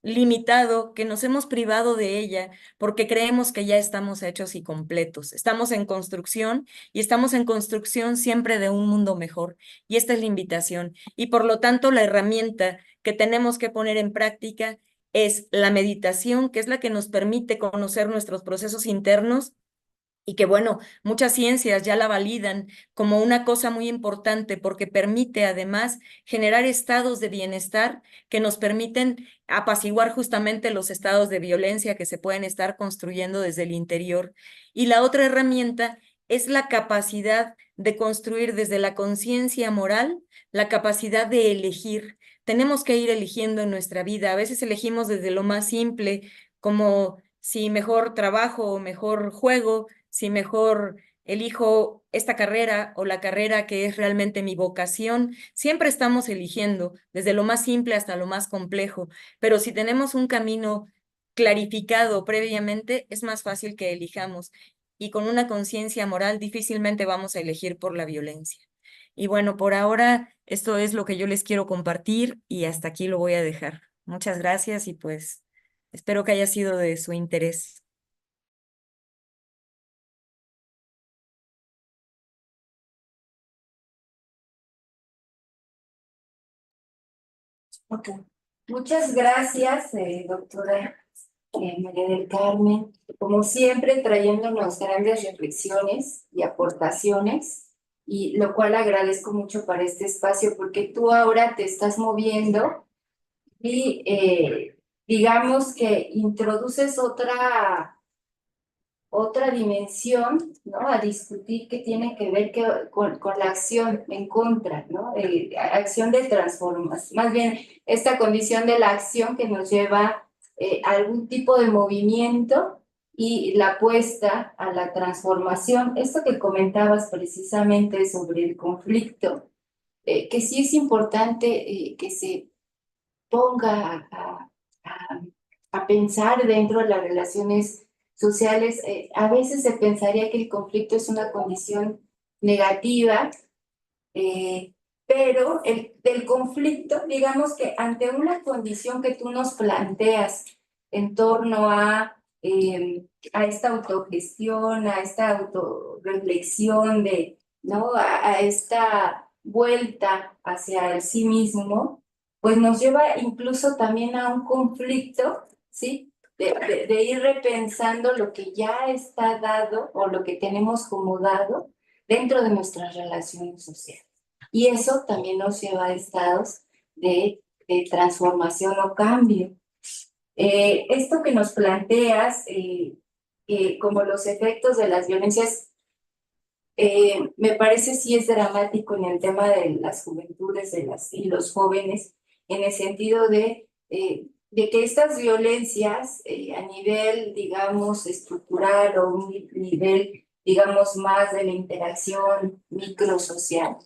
limitado, que nos hemos privado de ella porque creemos que ya estamos hechos y completos. Estamos en construcción y estamos en construcción siempre de un mundo mejor. Y esta es la invitación. Y por lo tanto, la herramienta que tenemos que poner en práctica es la meditación, que es la que nos permite conocer nuestros procesos internos y que bueno, muchas ciencias ya la validan como una cosa muy importante porque permite además generar estados de bienestar que nos permiten apaciguar justamente los estados de violencia que se pueden estar construyendo desde el interior. Y la otra herramienta es la capacidad de construir desde la conciencia moral, la capacidad de elegir. Tenemos que ir eligiendo en nuestra vida. A veces elegimos desde lo más simple, como si mejor trabajo o mejor juego, si mejor elijo esta carrera o la carrera que es realmente mi vocación. Siempre estamos eligiendo, desde lo más simple hasta lo más complejo, pero si tenemos un camino clarificado previamente, es más fácil que elijamos. Y con una conciencia moral difícilmente vamos a elegir por la violencia. Y bueno, por ahora esto es lo que yo les quiero compartir y hasta aquí lo voy a dejar. Muchas gracias y pues espero que haya sido de su interés. Ok. Muchas gracias, doctora María del Carmen. Como siempre, trayéndonos grandes reflexiones y aportaciones, y lo cual agradezco mucho para este espacio, porque tú ahora te estás moviendo y digamos que introduces otra dimensión, ¿no? A discutir que tiene que ver con la acción en contra, ¿no? Acción de transformación, más bien esta condición de la acción que nos lleva a algún tipo de movimiento y la apuesta a la transformación. Esto que comentabas precisamente sobre el conflicto, que sí es importante que se ponga a, a pensar dentro de las relaciones sociales. A veces se pensaría que el conflicto es una condición negativa, eh, pero del conflicto, digamos que ante una condición que tú nos planteas en torno a esta autogestión, a esta autorreflexión de, ¿no? A esta vuelta hacia el sí mismo, pues nos lleva incluso también a un conflicto, ¿sí? De ir repensando lo que ya está dado o lo que tenemos como dado dentro de nuestras relaciones sociales. Y eso también nos lleva a estados de transformación o cambio. Esto que nos planteas, como los efectos de las violencias, me parece sí es dramático en el tema de las juventudes y los jóvenes, en el sentido de que estas violencias a nivel, digamos, estructural o un nivel, digamos, más de la interacción microsocial,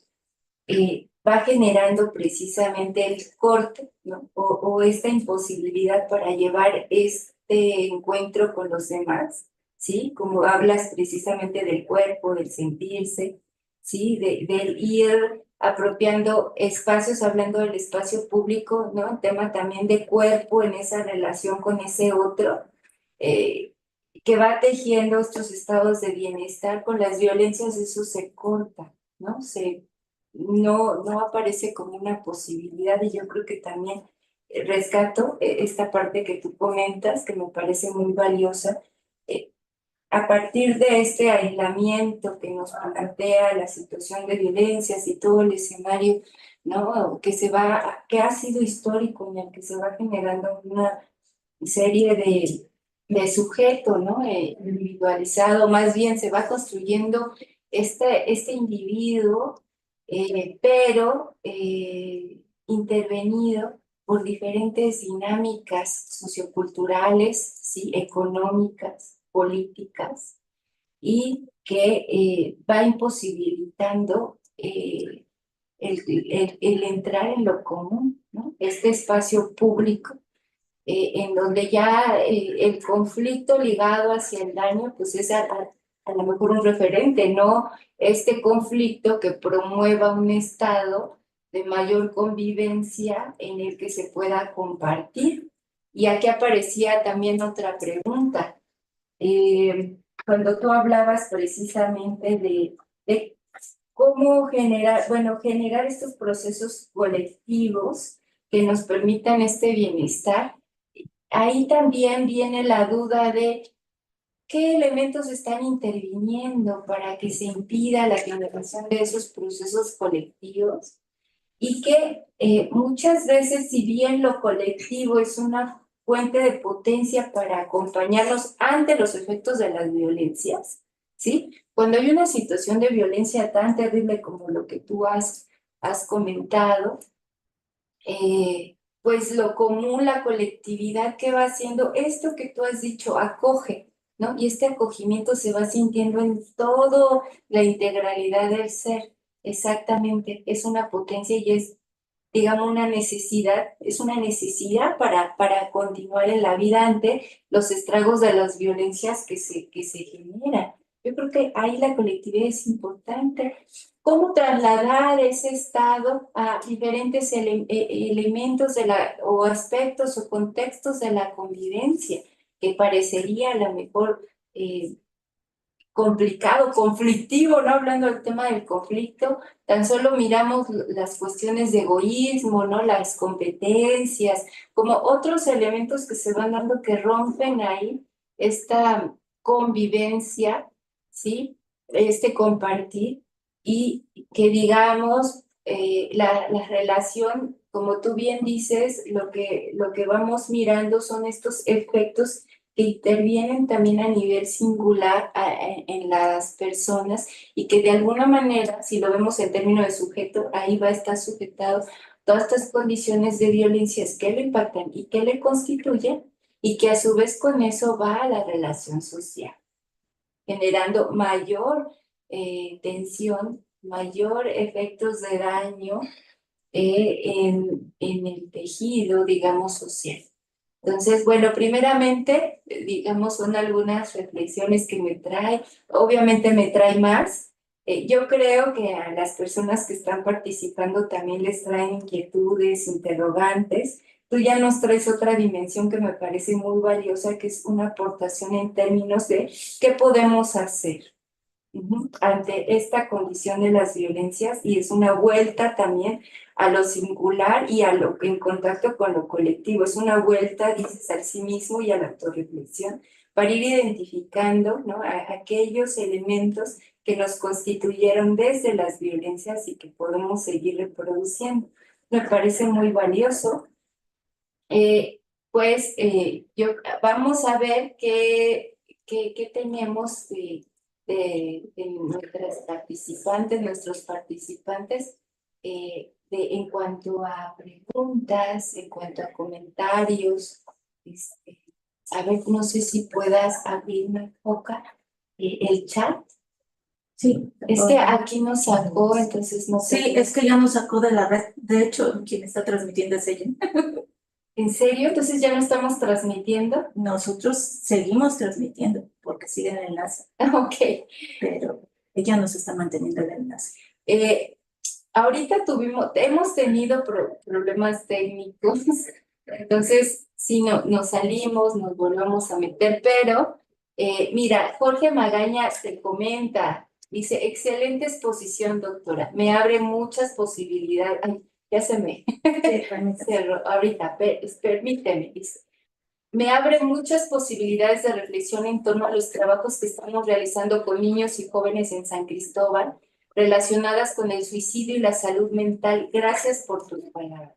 va generando precisamente el corte, ¿no? O esta imposibilidad para llevar este encuentro con los demás, ¿sí? Como hablas precisamente del cuerpo, del sentirse, ¿sí? Del ir apropiando espacios, hablando del espacio público, ¿no? El tema también de cuerpo en esa relación con ese otro, eh, que va tejiendo estos estados de bienestar. Con las violencias eso se corta, ¿no? No aparece como una posibilidad, y yo creo que también rescato esta parte que tú comentas, que me parece muy valiosa. eh, a partir de este aislamiento que nos plantea la situación de violencias y todo el escenario, ¿no? Que ha sido histórico, en el que se va generando una serie de sujeto, ¿no? Individualizado, más bien se va construyendo este individuo, pero intervenido por diferentes dinámicas socioculturales, ¿sí? Económicas, políticas, y que va imposibilitando el entrar en lo común, ¿no? Este espacio público, en donde ya el conflicto ligado hacia el daño, pues es a lo mejor un referente, no este conflicto que promueva un estado de mayor convivencia en el que se pueda compartir. Y aquí aparecía también otra pregunta. Cuando tú hablabas precisamente de cómo generar estos procesos colectivos que nos permitan este bienestar. Ahí también viene la duda de qué elementos están interviniendo para que se impida la generación de esos procesos colectivos, y que muchas veces, si bien lo colectivo es una fuente de potencia para acompañarnos ante los efectos de las violencias, ¿sí? Cuando hay una situación de violencia tan terrible como lo que tú has comentado, pues lo común, la colectividad que va haciendo esto que tú has dicho, acoge, ¿no? Y este acogimiento se va sintiendo en toda la integralidad del ser. Exactamente, es una potencia y es, digamos, una necesidad, es una necesidad para continuar en la vida ante los estragos de las violencias que se generan. Yo creo que ahí la colectividad es importante. ¿Cómo trasladar ese estado a diferentes elementos o aspectos o contextos de la convivencia, que parecería a lo mejor complicado, conflictivo, ¿no? Hablando del tema del conflicto, tan solo miramos las cuestiones de egoísmo, ¿no? Las competencias, como otros elementos que se van dando que rompen ahí esta convivencia, ¿sí? Este compartir, y que digamos, la relación, como tú bien dices, lo que vamos mirando son estos efectos que intervienen también a nivel singular en las personas, y que de alguna manera, si lo vemos en términos de sujeto, ahí va a estar sujetado todas estas condiciones de violencias que lo impactan y que le constituyen, y que a su vez con eso va a la relación social, generando mayor tensión, mayor efectos de daño en el tejido, digamos, social. Entonces, bueno, primeramente, digamos, son algunas reflexiones que me trae. Obviamente me trae más. Yo creo que a las personas que están participando también les traen inquietudes, interrogantes. Tú ya nos traes otra dimensión que me parece muy valiosa, que es una aportación en términos de qué podemos hacer ante esta condición de las violencias, y es una vuelta también a lo singular y a lo en contacto con lo colectivo. Es una vuelta, dices, al sí mismo y a la autorreflexión, para ir identificando, ¿no? Aquellos elementos que nos constituyeron desde las violencias y que podemos seguir reproduciendo. me parece muy valioso. Vamos a ver qué tenemos de nuestros participantes, en cuanto a preguntas, en cuanto a comentarios. A ver, no sé si puedas abrirme, Oca, el chat. Sí, Es que aquí nos sacó, entonces no sé. sí, es que ya nos sacó de la red. De hecho, quien está transmitiendo es ella. ¿En serio? Entonces ya no estamos transmitiendo. Nosotros seguimos transmitiendo porque sigue el enlace, Ok. pero ella nos está manteniendo el enlace. Ahorita hemos tenido problemas técnicos, entonces sí, nos salimos, nos volvemos a meter, pero mira, Jorge Magaña te comenta, dice, excelente exposición, doctora, me abre muchas posibilidades. Ay, ya se me cerró, ahorita, permíteme, dice. Me abre muchas posibilidades de reflexión en torno a los trabajos que estamos realizando con niños y jóvenes en San Cristóbal, relacionadas con el suicidio y la salud mental. Gracias por tus palabras,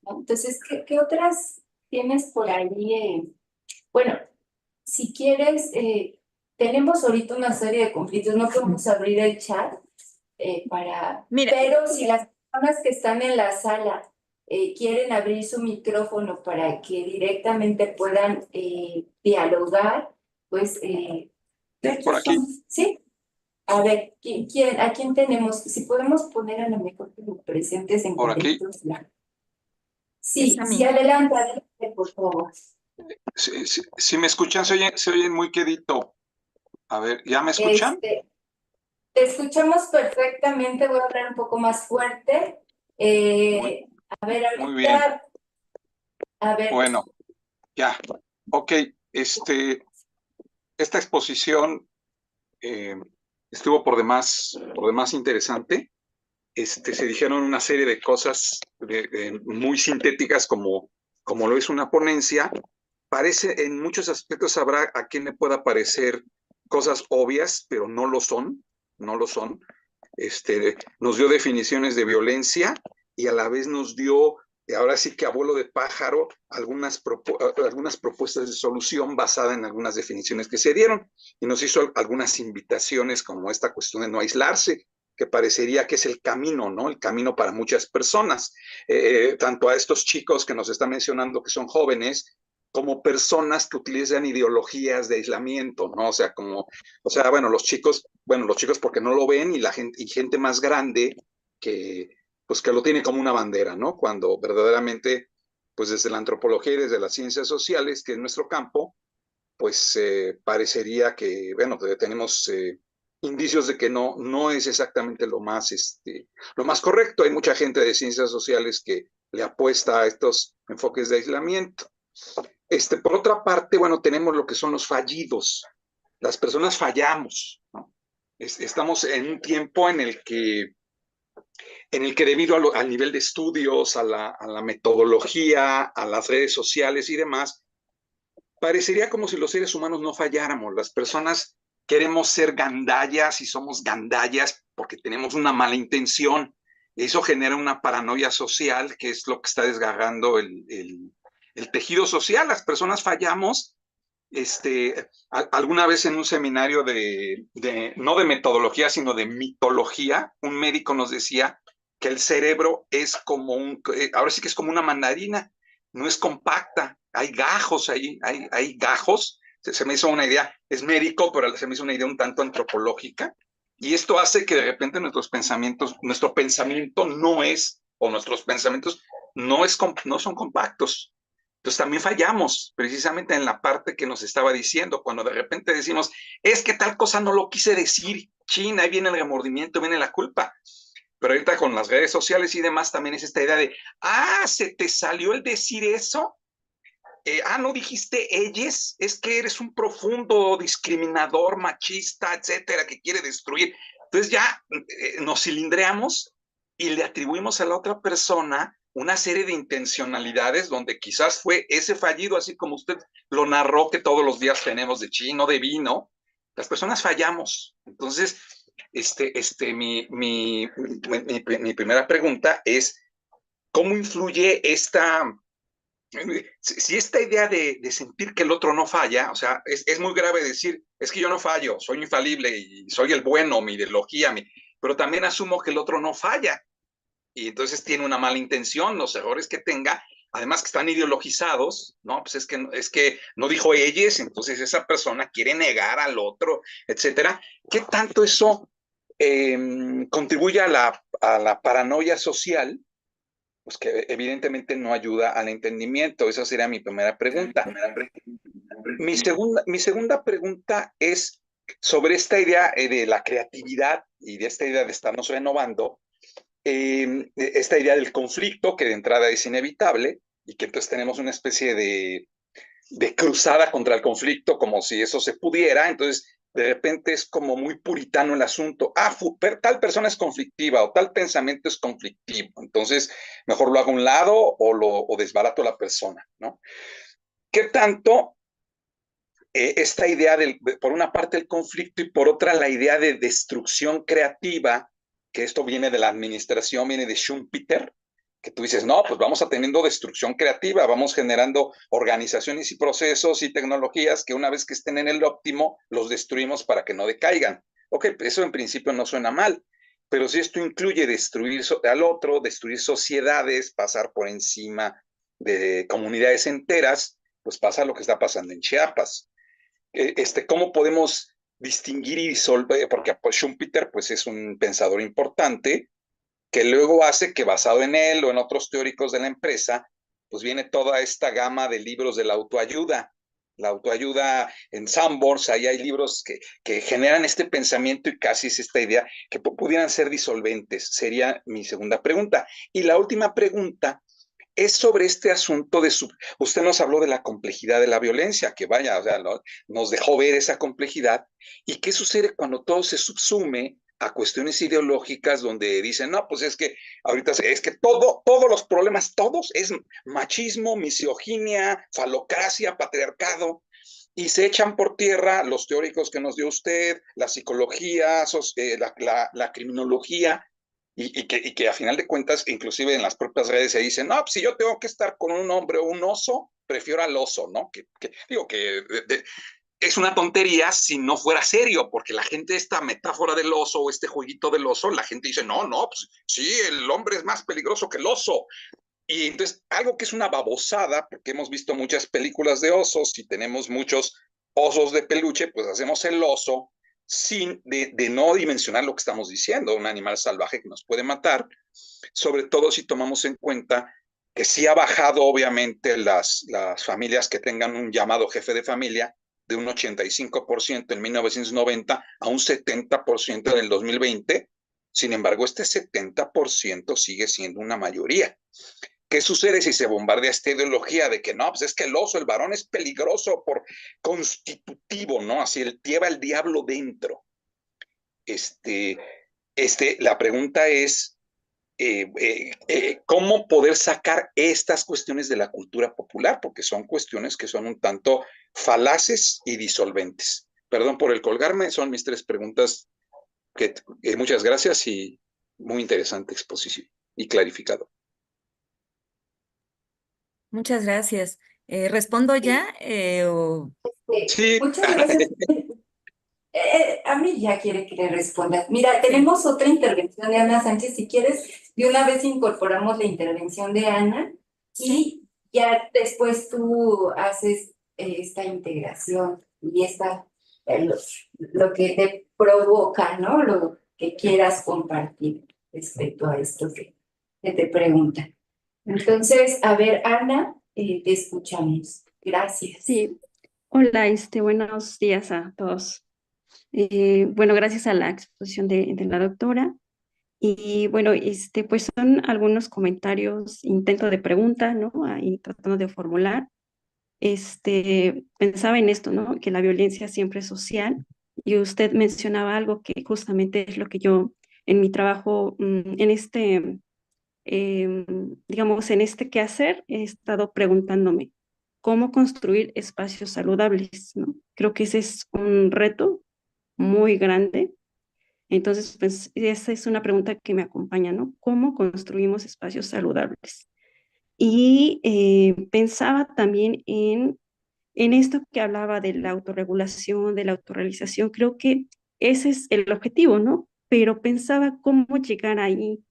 ¿no? Entonces, ¿qué otras tienes por ahí? Bueno, si quieres, tenemos ahorita una serie de conflictos, no podemos abrir el chat Mira, pero si las personas que están en la sala quieren abrir su micrófono para que directamente puedan dialogar, pues De hecho, Por aquí. sí. A ver, ¿a quién tenemos? Si podemos poner a lo mejor como presentes en Por aquí. contextos blancos. Sí, Es a sí, mí. adelante, por favor. Si me escuchan, se oyen muy quedito. A ver, ¿ya me escuchan? Te escuchamos perfectamente, voy a hablar un poco más fuerte. A ver, Muy bien. ahorita, a ver. Bueno, ya. Ok, esta exposición estuvo por demás interesante. Se dijeron una serie de cosas muy sintéticas como lo es una ponencia. Parece, en muchos aspectos habrá a quien le pueda parecer cosas obvias, pero no lo son, no lo son. Nos dio definiciones de violencia y a la vez nos dio, ahora sí que a vuelo de pájaro, algunas propuestas de solución basada en algunas definiciones que se dieron y nos hizo algunas invitaciones como esta cuestión de no aislarse, que parecería que es el camino, ¿no? El camino para muchas personas, tanto a estos chicos que nos están mencionando que son jóvenes, como personas que utilizan ideologías de aislamiento, ¿no? Bueno, los chicos porque no lo ven y gente más grande que, pues que lo tiene como una bandera, ¿no? Cuando verdaderamente, pues desde la antropología y desde las ciencias sociales, que es nuestro campo, pues parecería que, bueno, tenemos indicios de que no es exactamente lo más correcto. Hay mucha gente de ciencias sociales que le apuesta a estos enfoques de aislamiento. Por otra parte, bueno, tenemos lo que son los fallidos. Las personas fallamos, ¿no? Estamos en un tiempo en el que debido al nivel de estudios, a la metodología, a las redes sociales y demás, parecería como si los seres humanos no falláramos. Las personas queremos ser gandallas y somos gandallas porque tenemos una mala intención. Eso genera una paranoia social, que es lo que está desgarrando el tejido social. Las personas fallamos. Alguna vez en un seminario no de metodología, sino de mitología, un médico nos decía que el cerebro es ahora sí que es como una mandarina, no es compacta, hay gajos ahí, hay gajos. Se me hizo una idea, es médico, pero se me hizo una idea un tanto antropológica, y esto hace que de repente nuestro pensamiento no es, o nuestros pensamientos no son compactos. Entonces también fallamos precisamente en la parte que nos estaba diciendo, cuando de repente decimos, es que tal cosa no lo quise decir, chin, ahí viene el remordimiento, viene la culpa. Pero ahorita con las redes sociales y demás también es esta idea de, se te salió el decir eso, no dijiste ellas, es que eres un profundo discriminador, machista, etcétera, que quiere destruir. Entonces ya nos cilindreamos y le atribuimos a la otra persona una serie de intencionalidades donde quizás fue ese fallido, así como usted lo narró, que todos los días tenemos de chino, de vino. Las personas fallamos. Entonces, mi primera pregunta es, cómo influye si esta idea de sentir que el otro no falla, o sea, es muy grave decir, es que yo no fallo, soy infalible y soy el bueno, mi ideología, pero también asumo que el otro no falla y entonces tiene una mala intención, los errores que tenga, además que están ideologizados, ¿no? Pues es que no dijo ellos, entonces esa persona quiere negar al otro, etcétera. ¿Qué tanto eso contribuye a la paranoia social? Pues que evidentemente no ayuda al entendimiento. Esa sería mi primera pregunta. Mi segunda pregunta es sobre esta idea de la creatividad y de esta idea de estarnos renovando, esta idea del conflicto que de entrada es inevitable y que entonces tenemos una especie de cruzada contra el conflicto como si eso se pudiera, entonces de repente es como muy puritano el asunto. Tal persona es conflictiva o tal pensamiento es conflictivo, entonces mejor lo hago a un lado o desbarato a la persona, ¿no? ¿Qué tanto esta idea por una parte el conflicto y por otra la idea de destrucción creativa, que esto viene de la administración, viene de Schumpeter, que tú dices, no, pues vamos teniendo destrucción creativa, vamos generando organizaciones y procesos y tecnologías que una vez que estén en el óptimo, los destruimos para que no decaigan. Ok, eso en principio no suena mal, pero si esto incluye destruir al otro, destruir sociedades, pasar por encima de comunidades enteras, pues pasa lo que está pasando en Chiapas. ¿Cómo podemos distinguir y disolver? Porque pues, Schumpeter pues, es un pensador importante que luego hace que basado en él o en otros teóricos de la empresa, pues viene toda esta gama de libros de la autoayuda. La autoayuda en Sanborns, ahí hay libros que generan este pensamiento y casi es esta idea que pudieran ser disolventes. Sería mi segunda pregunta. Y la última pregunta es sobre este asunto usted nos habló de la complejidad de la violencia, que vaya, o sea, nos dejó ver esa complejidad. ¿Y qué sucede cuando todo se subsume a cuestiones ideológicas donde dicen, no, pues es que ahorita es que todos los problemas, todos es machismo, misoginia, falocracia, patriarcado, y se echan por tierra los teóricos que nos dio usted, la psicología, la criminología, y que a final de cuentas, inclusive en las propias redes se dicen, no, pues si yo tengo que estar con un hombre o un oso, prefiero al oso, ¿no? Digo que es una tontería si no fuera serio, porque la gente, esta metáfora del oso o este jueguito del oso, la gente dice, no, pues sí, el hombre es más peligroso que el oso. Y entonces, algo que es una babosada, porque hemos visto muchas películas de osos y tenemos muchos osos de peluche, pues hacemos el oso sin de no dimensionar lo que estamos diciendo, un animal salvaje que nos puede matar, sobre todo si tomamos en cuenta que sí ha bajado obviamente las familias que tengan un llamado jefe de familia de un 85% en 1990 a un 70% en el 2020. Sin embargo, este 70% sigue siendo una mayoría. ¿Qué sucede si se bombardea esta ideología de que no, pues es que el oso, el varón es peligroso por constitutivo, ¿no? Así lleva el diablo dentro. La pregunta es, ¿cómo poder sacar estas cuestiones de la cultura popular? Porque son cuestiones que son un tanto falaces y disolventes. Perdón por el colgarme, son mis tres preguntas. Muchas gracias y muy interesante exposición y clarificado. Muchas gracias. ¿Respondo ya? Sí. Muchas gracias. A mí ya quiere que le responda. Mira, tenemos otra intervención de Ana Sánchez. Si quieres, de una vez incorporamos la intervención de Ana y ya después tú haces esta integración y lo que te provoca, ¿no? Lo que quieras compartir respecto a esto que te preguntan. Entonces, a ver, Ana, te escuchamos. Gracias. Sí, hola, buenos días a todos. Bueno, gracias a la exposición de la doctora. Y bueno, pues son algunos comentarios, intento de pregunta, ¿no? Ahí tratando de formular. Pensaba en esto, ¿no? Que la violencia siempre es social. Y usted mencionaba algo que justamente es lo que yo en mi trabajo, digamos, en este quehacer, he estado preguntándome cómo construir espacios saludables, ¿no? Creo que ese es un reto muy grande Entonces, pues esa es una pregunta que me acompaña, ¿no? ¿Cómo construimos espacios saludables? Y pensaba también en esto que hablaba de la autorregulación, de la autorrealización. Creo que ese es el objetivo, ¿no? Pero pensaba cómo llegar ahí.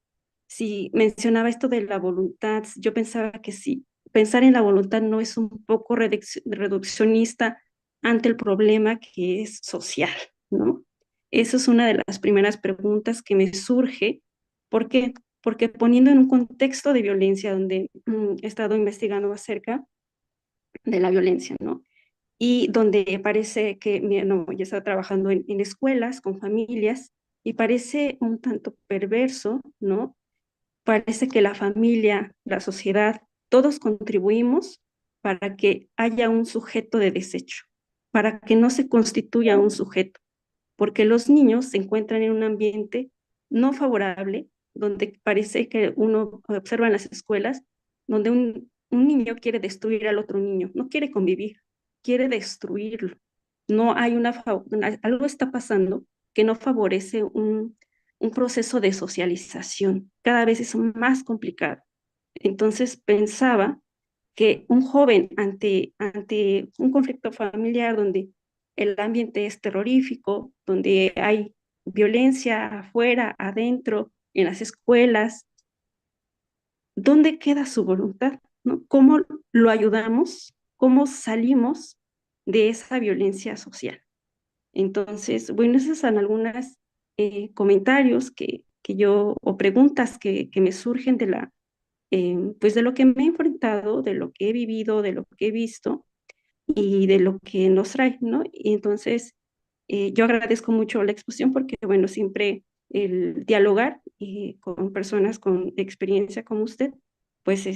Si mencionaba esto de la voluntad, yo pensaba que si pensar en la voluntad no es un poco reduccionista ante el problema que es social, ¿no? Esa es una de las primeras preguntas que me surge. ¿Por qué? Porque poniendo en un contexto de violencia donde he estado investigando acerca de la violencia, ¿no? Y donde parece que, no, ya está trabajando en escuelas, con familias, y parece un tanto perverso, ¿no? Parece que la familia, la sociedad, todos contribuimos para que haya un sujeto de desecho, para que no se constituya un sujeto, porque los niños se encuentran en un ambiente no favorable, donde parece que uno observa en las escuelas, donde un niño quiere destruir al otro niño, no quiere convivir, quiere destruirlo. No hay algo está pasando que no favorece un proceso de socialización. Cada vez es más complicado. Entonces pensaba que un joven ante un conflicto familiar donde el ambiente es terrorífico, donde hay violencia afuera, adentro, en las escuelas, ¿dónde queda su voluntad? ¿No? ¿Cómo lo ayudamos? ¿Cómo salimos de esa violencia social? Entonces, bueno, esos son algunos comentarios que yo, o preguntas que me surgen de pues de lo que me he enfrentado, de lo que he vivido, de lo que he visto y de lo que nos trae, ¿no? Y entonces, yo agradezco mucho la exposición porque, bueno, siempre el dialogar con personas con experiencia como usted, pues,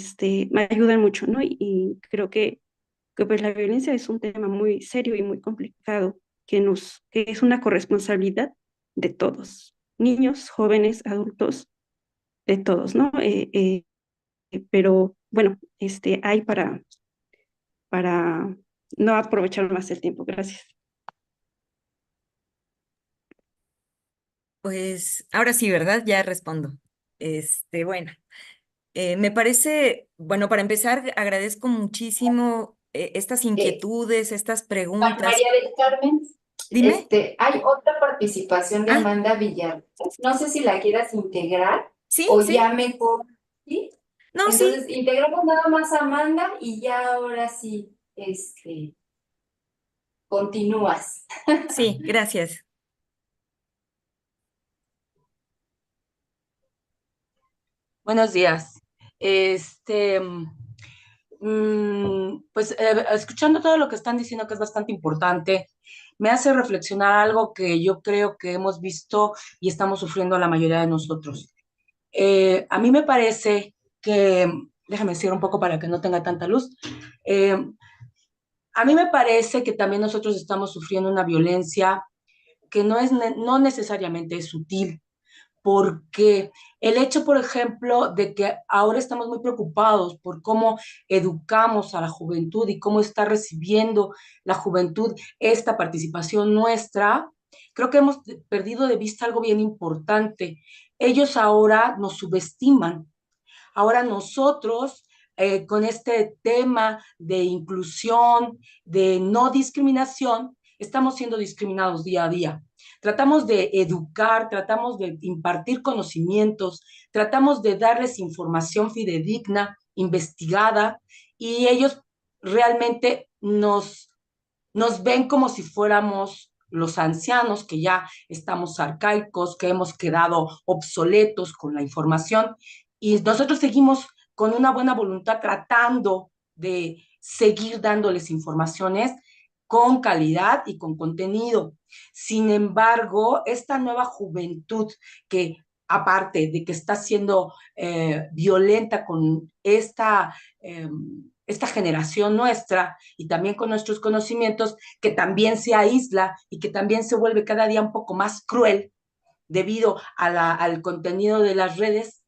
me ayudan mucho, ¿no? Y creo que pues la violencia es un tema muy serio y muy complicado, que es una corresponsabilidad de todos, niños, jóvenes, adultos, de todos, ¿no? Pero bueno, hay para no aprovechar más el tiempo. Gracias. Pues ahora sí, ¿verdad? Ya respondo. Bueno, me parece, bueno, para empezar, agradezco muchísimo estas Eh, inquietudes, estas preguntas. María del Carmen, Dime. hay otra participación de Ah, Amanda Villar. No sé si la quieras integrar sí, o sí. ya mejor, ¿sí? No, sí, Entonces, integramos nada más a Amanda y ya ahora sí, continúas. sí, gracias. Buenos días. Pues escuchando todo lo que están diciendo, que es bastante importante, me hace reflexionar algo que yo creo que hemos visto y estamos sufriendo la mayoría de nosotros. A mí me parece que, déjame decir un poco para que no tenga tanta luz, eh, a mí me parece que también nosotros estamos sufriendo una violencia que no necesariamente es sutil, porque el hecho, por ejemplo, de que ahora estamos muy preocupados por cómo educamos a la juventud y cómo está recibiendo la juventud esta participación nuestra, creo que hemos perdido de vista algo bien importante. Ellos ahora nos subestiman. Ahora nosotros, con este tema de inclusión, de no discriminación, estamos siendo discriminados día a día. Tratamos de educar, tratamos de impartir conocimientos, tratamos de darles información fidedigna, investigada, y ellos realmente nos ven como si fuéramos los ancianos, que ya estamos arcaicos, que hemos quedado obsoletos con la información, y nosotros seguimos con una buena voluntad tratando de seguir dándoles informaciones con calidad y con contenido. Sin embargo, esta nueva juventud que aparte de que está siendo violenta con esta generación nuestra y también con nuestros conocimientos, que también se aísla y que también se vuelve cada día un poco más cruel debido al contenido de las redes,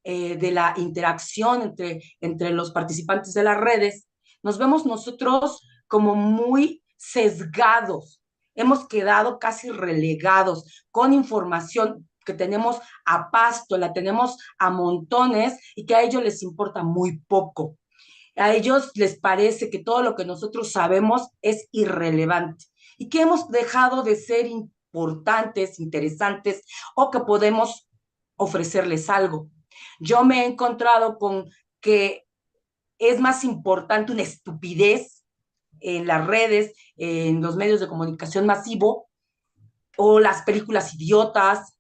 de la interacción entre los participantes de las redes, nos vemos nosotros como muy sesgados. hemos quedado casi relegados con información que tenemos a pasto, la tenemos a montones y que a ellos les importa muy poco. A ellos les parece que todo lo que nosotros sabemos es irrelevante y que hemos dejado de ser importantes, interesantes o que podemos ofrecerles algo. Yo me he encontrado con que es más importante una estupidez en las redes, en los medios de comunicación masivo, o las películas idiotas,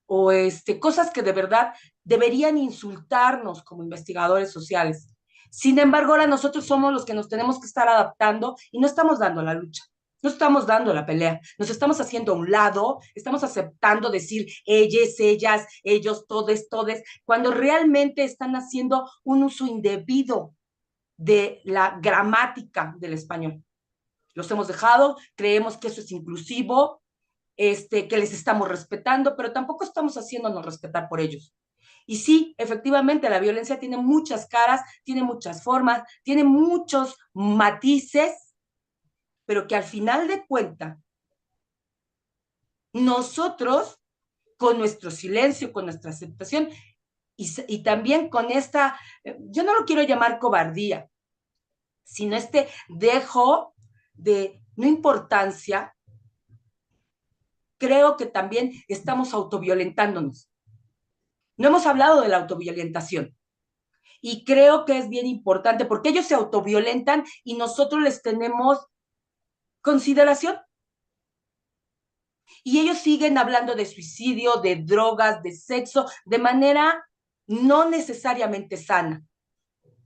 o cosas que de verdad deberían insultarnos como investigadores sociales. Sin embargo, ahora nosotros somos los que nos tenemos que estar adaptando y no estamos dando la lucha, no estamos dando la pelea, nos estamos haciendo a un lado, estamos aceptando decir ellas, ellos, todes, cuando realmente están haciendo un uso indebido de la gramática del español. Los hemos dejado, creemos que eso es inclusivo, que les estamos respetando, pero tampoco estamos haciéndonos respetar por ellos. Y sí, efectivamente, la violencia tiene muchas caras, tiene muchas formas, tiene muchos matices, pero que al final de cuentas, nosotros, con nuestro silencio, con nuestra aceptación, y también con esta, yo no lo quiero llamar cobardía, sino dejo de no importancia, creo que también estamos autoviolentándonos. No hemos hablado de la autoviolentación. Y creo que es bien importante porque ellos se autoviolentan y nosotros les tenemos consideración. Y ellos siguen hablando de suicidio, de drogas, de sexo, de manera no necesariamente sana.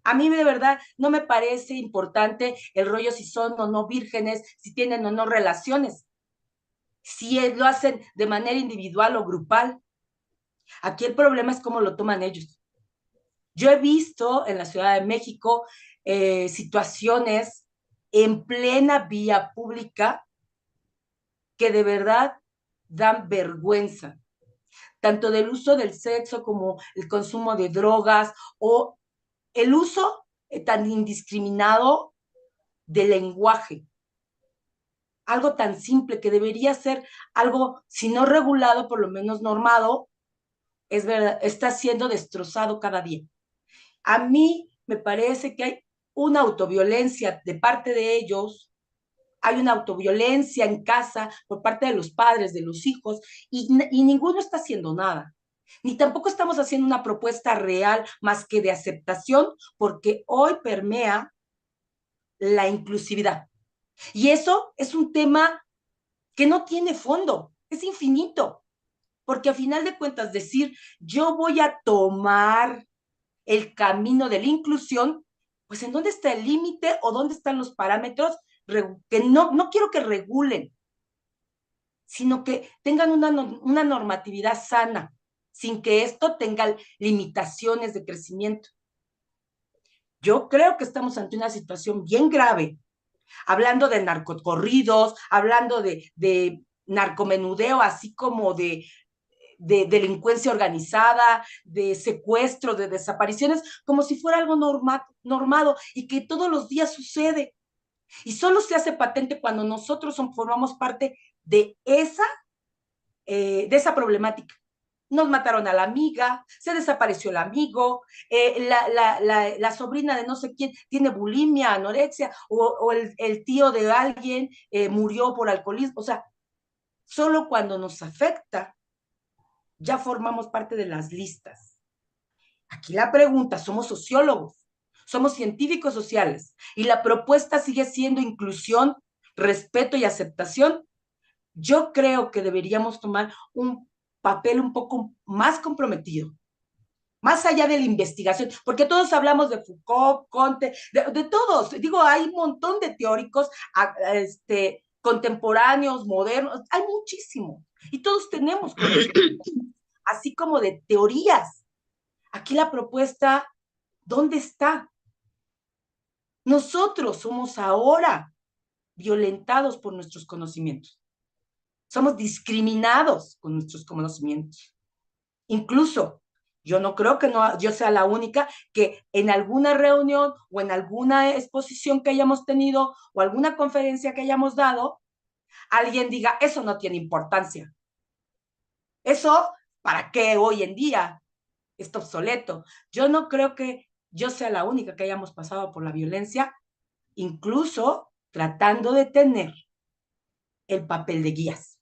A mí de verdad no me parece importante el rollo si son o no vírgenes, si tienen o no relaciones, si lo hacen de manera individual o grupal. Aquí el problema es cómo lo toman ellos. Yo he visto en la Ciudad de México situaciones en plena vía pública que de verdad dan vergüenza, tanto del uso del sexo como el consumo de drogas o el uso tan indiscriminado del lenguaje. Algo tan simple que debería ser algo, si no regulado, por lo menos normado, es verdad, está siendo destrozado cada día. A mí me parece que hay una autoviolencia de parte de ellos, hay una autoviolencia en casa por parte de los padres, de los hijos, y ninguno está haciendo nada. Ni tampoco estamos haciendo una propuesta real más que de aceptación, porque hoy permea la inclusividad. Y eso es un tema que no tiene fondo, es infinito, porque a final de cuentas decir, yo voy a tomar el camino de la inclusión, pues ¿en dónde está el límite o dónde están los parámetros que no quiero que regulen, sino que tengan una normatividad sana, sin que esto tenga limitaciones de crecimiento? Yo creo que estamos ante una situación bien grave, hablando de narcocorridos, hablando de narcomenudeo, así como de delincuencia organizada, de secuestro, de desapariciones, como si fuera algo normado y que todos los días sucede. Y solo se hace patente cuando nosotros formamos parte de esa problemática. Nos mataron a la amiga, se desapareció el amigo, la sobrina de no sé quién tiene bulimia, anorexia, o el tío de alguien murió por alcoholismo. O sea, solo cuando nos afecta ya formamos parte de las listas. Aquí la pregunta, somos sociólogos, somos científicos sociales, y la propuesta sigue siendo inclusión, respeto y aceptación. Yo creo que deberíamos tomar un papel un poco más comprometido, más allá de la investigación, porque todos hablamos de Foucault, Comte, de todos. Digo, hay un montón de teóricos contemporáneos, modernos, hay muchísimo, y todos tenemos así como de teorías. Aquí la propuesta, ¿dónde está? Nosotros somos ahora violentados por nuestros conocimientos. Somos discriminados con nuestros conocimientos. Incluso, yo no creo que yo sea la única que en alguna reunión o en alguna exposición que hayamos tenido o alguna conferencia que hayamos dado, alguien diga, eso no tiene importancia. Eso, ¿para qué hoy en día? Está obsoleto. Yo no creo que yo sea la única que hayamos pasado por la violencia, incluso tratando de tener el papel de guías.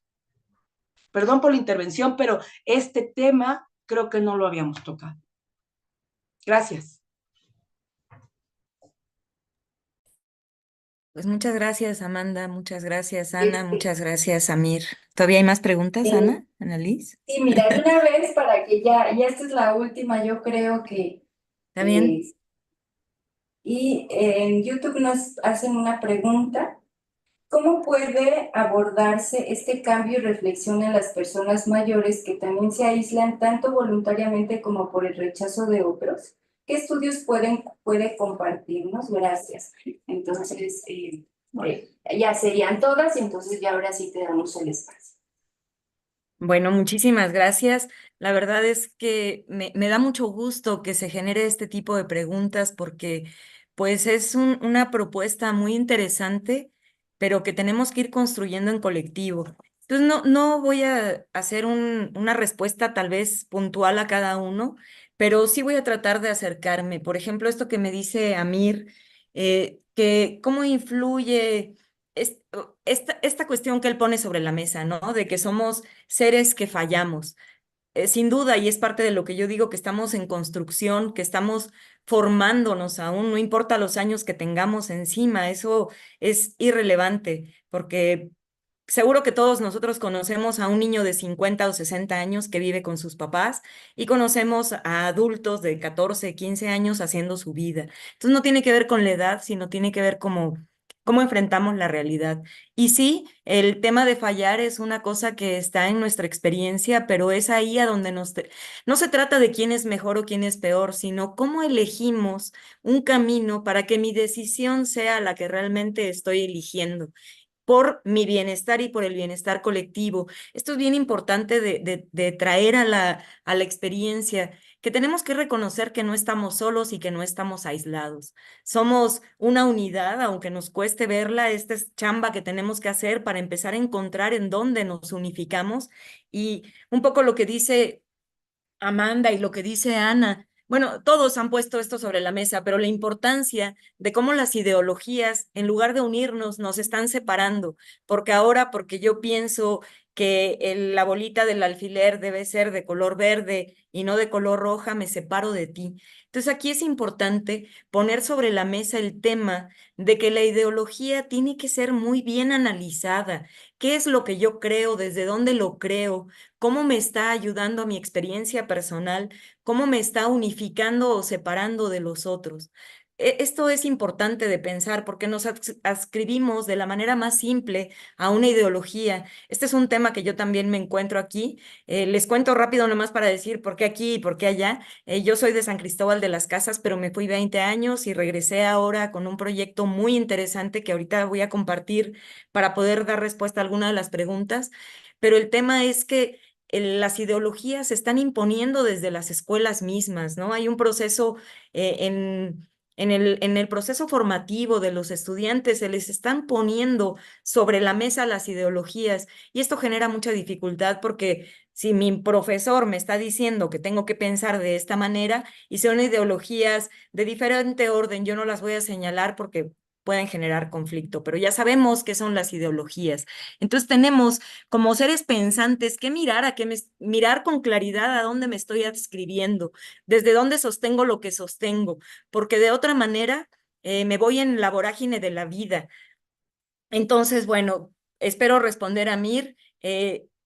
Perdón por la intervención, pero este tema creo que no lo habíamos tocado. Gracias. Pues muchas gracias, Amanda, muchas gracias, Ana, Este, muchas gracias, Amir. ¿Todavía hay más preguntas, Ana, Annalise? sí, mira, de una vez para que ya esta es la última, yo creo que, ¿Está bien? y en YouTube nos hacen una pregunta. ¿Cómo puede abordarse este cambio y reflexión en las personas mayores que también se aíslan tanto voluntariamente como por el rechazo de otros? ¿Qué estudios puede compartirnos? Gracias. Entonces, ya serían todas y entonces ya ahora sí te damos el espacio. Bueno, muchísimas gracias. La verdad es que me da mucho gusto que se genere este tipo de preguntas porque pues es una propuesta muy interesante, pero que tenemos que ir construyendo en colectivo. Entonces no voy a hacer una respuesta tal vez puntual a cada uno, pero sí voy a tratar de acercarme. Por ejemplo, esto que me dice Amir, que cómo influye esta cuestión que él pone sobre la mesa, ¿no? De que somos seres que fallamos. Sin duda, y es parte de lo que yo digo, que estamos en construcción, que estamos formándonos aún, no importa los años que tengamos encima, eso es irrelevante, porque seguro que todos nosotros conocemos a un niño de 50 o 60 años que vive con sus papás y conocemos a adultos de 14, 15 años haciendo su vida. Entonces no tiene que ver con la edad, sino tiene que ver cómo enfrentamos la realidad. Y sí, el tema de fallar es una cosa que está en nuestra experiencia, pero es ahí a donde no se trata de quién es mejor o quién es peor, sino cómo elegimos un camino para que mi decisión sea la que realmente estoy eligiendo por mi bienestar y por el bienestar colectivo. Esto es bien importante de traer a la experiencia, que tenemos que reconocer que no estamos solos y que no estamos aislados. Somos una unidad, aunque nos cueste verla, esta es chamba que tenemos que hacer para empezar a encontrar en dónde nos unificamos. Y un poco lo que dice Amanda y lo que dice Ana. Bueno, todos han puesto esto sobre la mesa, pero la importancia de cómo las ideologías, en lugar de unirnos, nos están separando, porque ahora, porque yo pienso que la bolita del alfiler debe ser de color verde y no de color roja, me separo de ti. Entonces aquí es importante poner sobre la mesa el tema de que la ideología tiene que ser muy bien analizada. ¿Qué es lo que yo creo? ¿Desde dónde lo creo? ¿Cómo me está ayudando a mi experiencia personal? ¿Cómo me está unificando o separando de los otros? Esto es importante de pensar porque nos adscribimos de la manera más simple a una ideología. Este es un tema que yo también me encuentro aquí. Les cuento rápido nomás para decir por qué aquí y por qué allá. Yo soy de San Cristóbal de las Casas, pero me fui 20 años y regresé ahora con un proyecto muy interesante que ahorita voy a compartir para poder dar respuesta a alguna de las preguntas. Pero el tema es que las ideologías se están imponiendo desde las escuelas mismas, ¿no? Hay un proceso en el proceso formativo de los estudiantes, se les están poniendo sobre la mesa las ideologías y esto genera mucha dificultad porque si mi profesor me está diciendo que tengo que pensar de esta manera y son ideologías de diferente orden, yo no las voy a señalar porque pueden generar conflicto, pero ya sabemos qué son las ideologías. Entonces tenemos como seres pensantes que mirar mirar con claridad a dónde me estoy adscribiendo, desde dónde sostengo lo que sostengo, porque de otra manera me voy en la vorágine de la vida. Entonces, bueno, espero responder a Mir.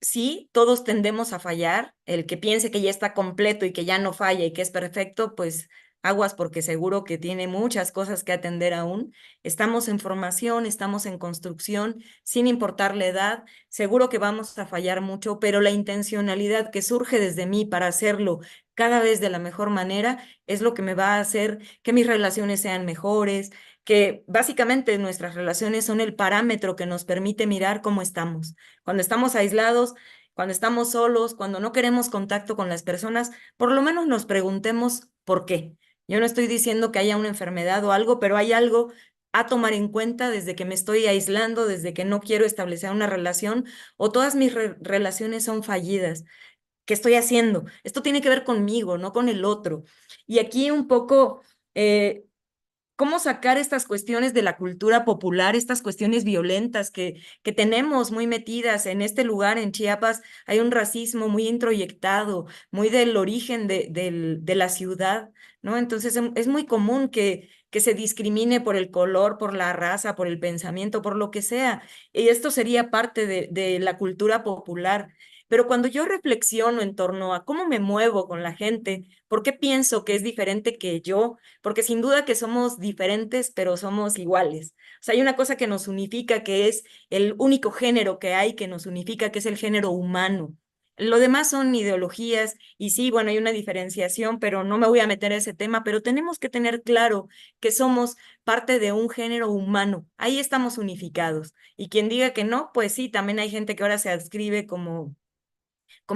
Sí, todos tendemos a fallar. El que piense que ya está completo y que ya no falla y que es perfecto, pues aguas porque seguro que tiene muchas cosas que atender aún. Estamos en formación, estamos en construcción, sin importar la edad. Seguro que vamos a fallar mucho, pero la intencionalidad que surge desde mí para hacerlo cada vez de la mejor manera es lo que me va a hacer que mis relaciones sean mejores, que básicamente nuestras relaciones son el parámetro que nos permite mirar cómo estamos. Cuando estamos aislados, cuando estamos solos, cuando no queremos contacto con las personas, por lo menos nos preguntemos por qué. Yo no estoy diciendo que haya una enfermedad o algo, pero hay algo a tomar en cuenta desde que me estoy aislando, desde que no quiero establecer una relación o todas mis relaciones son fallidas? ¿Qué estoy haciendo? Esto tiene que ver conmigo, no con el otro. Y aquí un poco, cómo sacar estas cuestiones de la cultura popular, estas cuestiones violentas que tenemos muy metidas en este lugar, en Chiapas. Hay un racismo muy introyectado, muy del origen de la ciudad, ¿no? Entonces es muy común que se discrimine por el color, por la raza, por el pensamiento, por lo que sea. Y esto sería parte de la cultura popular. Pero cuando yo reflexiono en torno a cómo me muevo con la gente, por qué pienso que es diferente que yo, porque sin duda que somos diferentes, pero somos iguales. O sea, hay una cosa que nos unifica, que es el único género que hay que nos unifica, que es el género humano. Lo demás son ideologías y sí, bueno, hay una diferenciación, pero no me voy a meter a ese tema, pero tenemos que tener claro que somos parte de un género humano. Ahí estamos unificados. Y quien diga que no, pues sí, también hay gente que ahora se adscribe como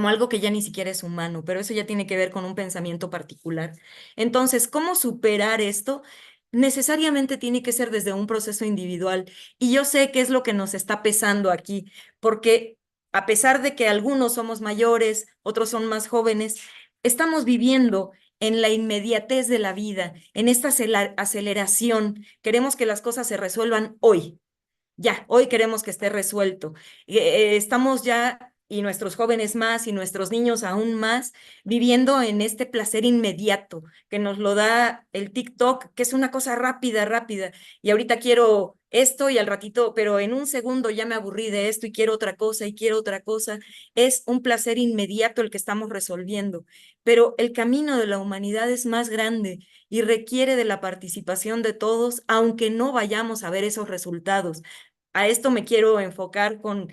algo que ya ni siquiera es humano, pero eso ya tiene que ver con un pensamiento particular. Entonces, ¿cómo superar esto? Necesariamente tiene que ser desde un proceso individual. Y yo sé qué es lo que nos está pesando aquí, porque a pesar de que algunos somos mayores, otros son más jóvenes, estamos viviendo en la inmediatez de la vida, en esta aceleración. Queremos que las cosas se resuelvan hoy. Ya, hoy queremos que esté resuelto. Estamos ya, y nuestros jóvenes más, y nuestros niños aún más, viviendo en este placer inmediato que nos lo da el TikTok, que es una cosa rápida, rápida. Y ahorita quiero esto y al ratito, pero en un segundo ya me aburrí de esto y quiero otra cosa y quiero otra cosa. Es un placer inmediato el que estamos resolviendo. Pero el camino de la humanidad es más grande y requiere de la participación de todos, aunque no vayamos a ver esos resultados. A esto me quiero enfocar con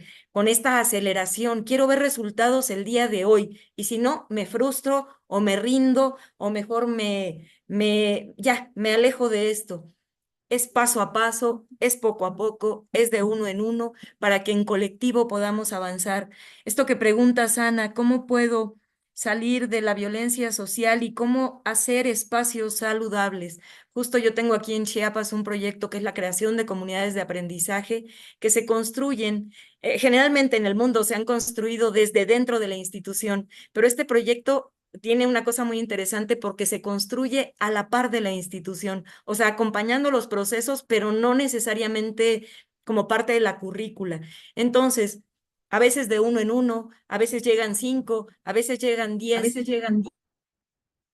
esta aceleración. Quiero ver resultados el día de hoy. Y si no, me frustro o me rindo o mejor ya, me alejo de esto. Es paso a paso, es poco a poco, es de uno en uno, para que en colectivo podamos avanzar. Esto que preguntas, Ana, ¿cómo puedo salir de la violencia social y cómo hacer espacios saludables? Justo yo tengo aquí en Chiapas un proyecto que es la creación de comunidades de aprendizaje que se construyen, generalmente en el mundo se han construido desde dentro de la institución, pero este proyecto tiene una cosa muy interesante porque se construye a la par de la institución, o sea, acompañando los procesos, pero no necesariamente como parte de la currícula. Entonces, a veces de uno en uno, a veces llegan 5, a veces llegan 10,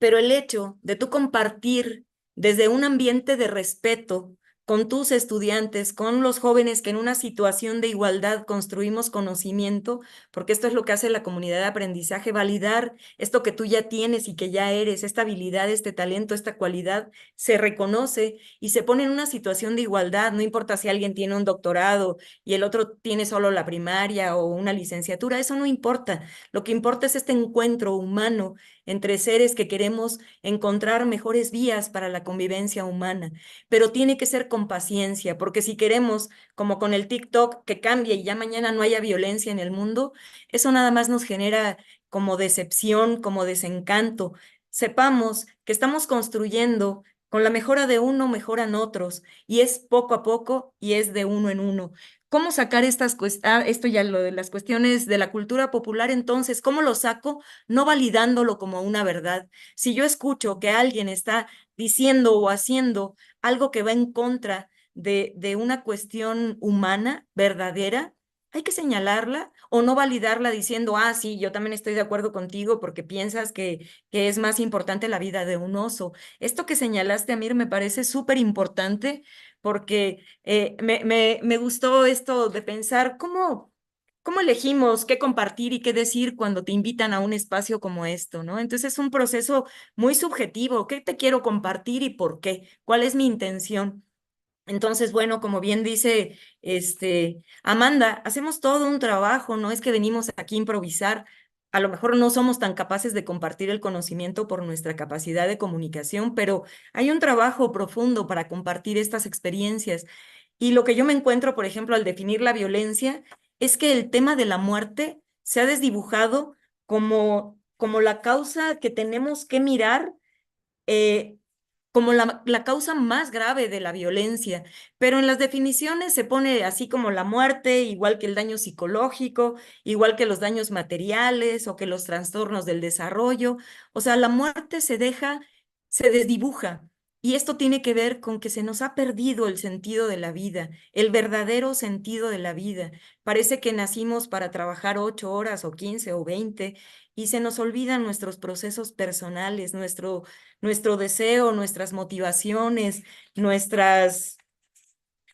pero el hecho de tú compartir desde un ambiente de respeto con tus estudiantes, con los jóvenes que en una situación de igualdad construimos conocimiento, porque esto es lo que hace la comunidad de aprendizaje, validar esto que tú ya tienes y que ya eres, esta habilidad, este talento, esta cualidad, se reconoce y se pone en una situación de igualdad, no importa si alguien tiene un doctorado y el otro tiene solo la primaria o una licenciatura, eso no importa. Lo que importa es este encuentro humano entre seres que queremos encontrar mejores vías para la convivencia humana, pero tiene que ser con paciencia, porque si queremos, como con el TikTok, que cambie y ya mañana no haya violencia en el mundo, eso nada más nos genera como decepción, como desencanto. Sepamos que estamos construyendo con la mejora de uno, mejoran otros, y es poco a poco y es de uno en uno. ¿Cómo sacar estas cuestiones? Esto ya lo de las cuestiones de la cultura popular, entonces, ¿cómo lo saco? No validándolo como una verdad. Si yo escucho que alguien está diciendo o haciendo algo que va en contra de una cuestión humana, verdadera, hay que señalarla o no validarla diciendo, ah, sí, yo también estoy de acuerdo contigo porque piensas que es más importante la vida de un oso. Esto que señalaste, Amir, me parece súper importante porque me gustó esto de pensar cómo elegimos qué compartir y qué decir cuando te invitan a un espacio como esto, ¿no? Entonces es un proceso muy subjetivo. ¿Qué te quiero compartir y por qué? ¿Cuál es mi intención? Entonces, bueno, como bien dice Amanda, hacemos todo un trabajo, no es que venimos aquí a improvisar. A lo mejor no somos tan capaces de compartir el conocimiento por nuestra capacidad de comunicación, pero hay un trabajo profundo para compartir estas experiencias. Y lo que yo me encuentro, por ejemplo, al definir la violencia, es que el tema de la muerte se ha desdibujado como la causa que tenemos que mirar, eh, como la causa más grave de la violencia, pero en las definiciones se pone así como la muerte, igual que el daño psicológico, igual que los daños materiales o que los trastornos del desarrollo. O sea, la muerte se desdibuja. Y esto tiene que ver con que se nos ha perdido el sentido de la vida, el verdadero sentido de la vida. Parece que nacimos para trabajar 8 horas o 15 o 20 y se nos olvidan nuestros procesos personales, nuestro deseo, nuestras motivaciones,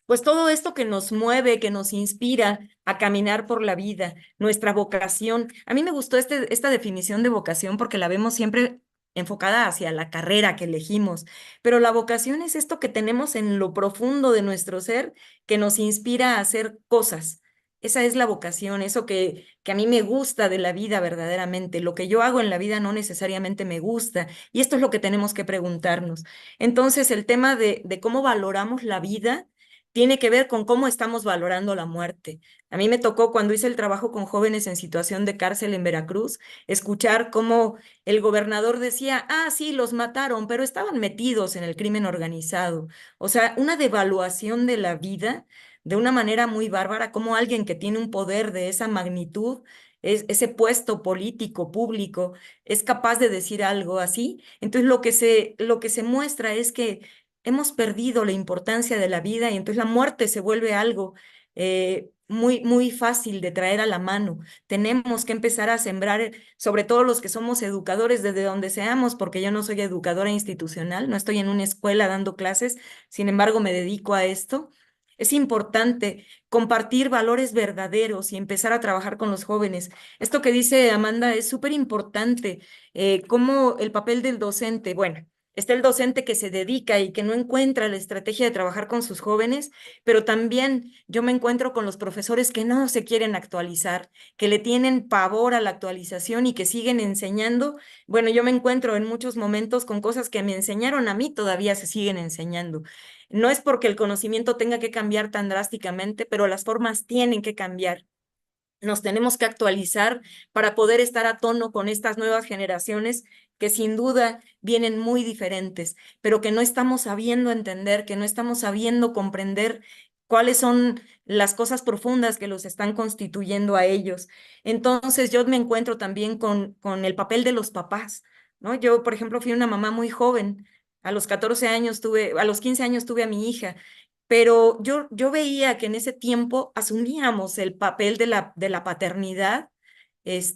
pues todo esto que nos mueve, que nos inspira a caminar por la vida, nuestra vocación. A mí me gustó esta definición de vocación porque la vemos siempre enfocada hacia la carrera que elegimos, pero la vocación es esto que tenemos en lo profundo de nuestro ser que nos inspira a hacer cosas. Esa es la vocación, eso que a mí me gusta de la vida verdaderamente. Lo que yo hago en la vida no necesariamente me gusta y esto es lo que tenemos que preguntarnos. Entonces, el tema de cómo valoramos la vida tiene que ver con cómo estamos valorando la muerte. A mí me tocó cuando hice el trabajo con jóvenes en situación de cárcel en Veracruz, escuchar cómo el gobernador decía, ah, sí, los mataron, pero estaban metidos en el crimen organizado. O sea, una devaluación de la vida de una manera muy bárbara, como alguien que tiene un poder de esa magnitud, ese puesto político, público, es capaz de decir algo así. Entonces, lo que se muestra es que hemos perdido la importancia de la vida y entonces la muerte se vuelve algo muy fácil de traer a la mano. Tenemos que empezar a sembrar, sobre todo los que somos educadores desde donde seamos, porque yo no soy educadora institucional, no estoy en una escuela dando clases, sin embargo me dedico a esto. Es importante compartir valores verdaderos y empezar a trabajar con los jóvenes. Esto que dice Amanda es súper importante, como el papel del docente, bueno. Está el docente que se dedica y que no encuentra la estrategia de trabajar con sus jóvenes, pero también yo me encuentro con los profesores que no se quieren actualizar, que le tienen pavor a la actualización y que siguen enseñando. Bueno, yo me encuentro en muchos momentos con cosas que me enseñaron a mí, todavía se siguen enseñando. No es porque el conocimiento tenga que cambiar tan drásticamente, pero las formas tienen que cambiar. Nos tenemos que actualizar para poder estar a tono con estas nuevas generaciones que sin duda vienen muy diferentes, pero que no estamos sabiendo entender, que no estamos sabiendo comprender cuáles son las cosas profundas que los están constituyendo a ellos. Entonces yo me encuentro también con el papel de los papás, ¿no? Yo, por ejemplo, fui una mamá muy joven. A los 14 años a los 15 años tuve a mi hija, pero yo veía que en ese tiempo asumíamos el papel de la paternidad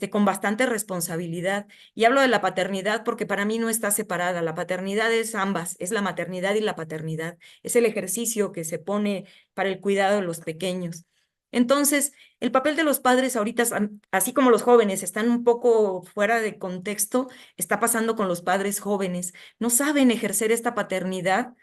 con bastante responsabilidad. Y hablo de la paternidad porque para mí no está separada. La paternidad es ambas, es la maternidad y la paternidad. Es el ejercicio que se pone para el cuidado de los pequeños. Entonces, el papel de los padres ahorita, así como los jóvenes están un poco fuera de contexto, está pasando con los padres jóvenes. No saben ejercer esta paternidad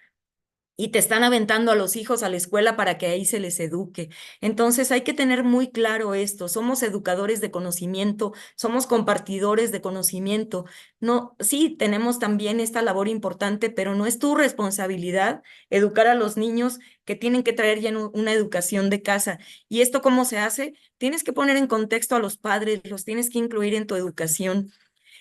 y te están aventando a los hijos a la escuela para que ahí se les eduque. Entonces hay que tener muy claro esto, somos educadores de conocimiento, somos compartidores de conocimiento. No, sí, tenemos también esta labor importante, pero no es tu responsabilidad educar a los niños que tienen que traer ya una educación de casa. ¿Y esto cómo se hace? Tienes que poner en contexto a los padres, los tienes que incluir en tu educación.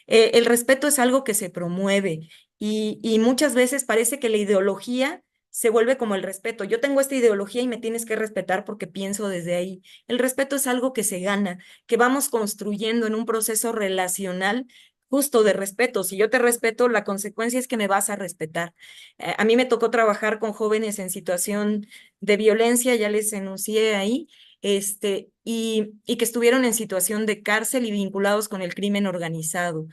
El respeto es algo que se promueve y muchas veces parece que la ideología se vuelve como el respeto. Yo tengo esta ideología y me tienes que respetar porque pienso desde ahí. El respeto es algo que se gana, que vamos construyendo en un proceso relacional justo de respeto. Si yo te respeto, la consecuencia es que me vas a respetar. A mí me tocó trabajar con jóvenes en situación de violencia, ya les enuncié ahí, y que estuvieron en situación de cárcel y vinculados con el crimen organizado.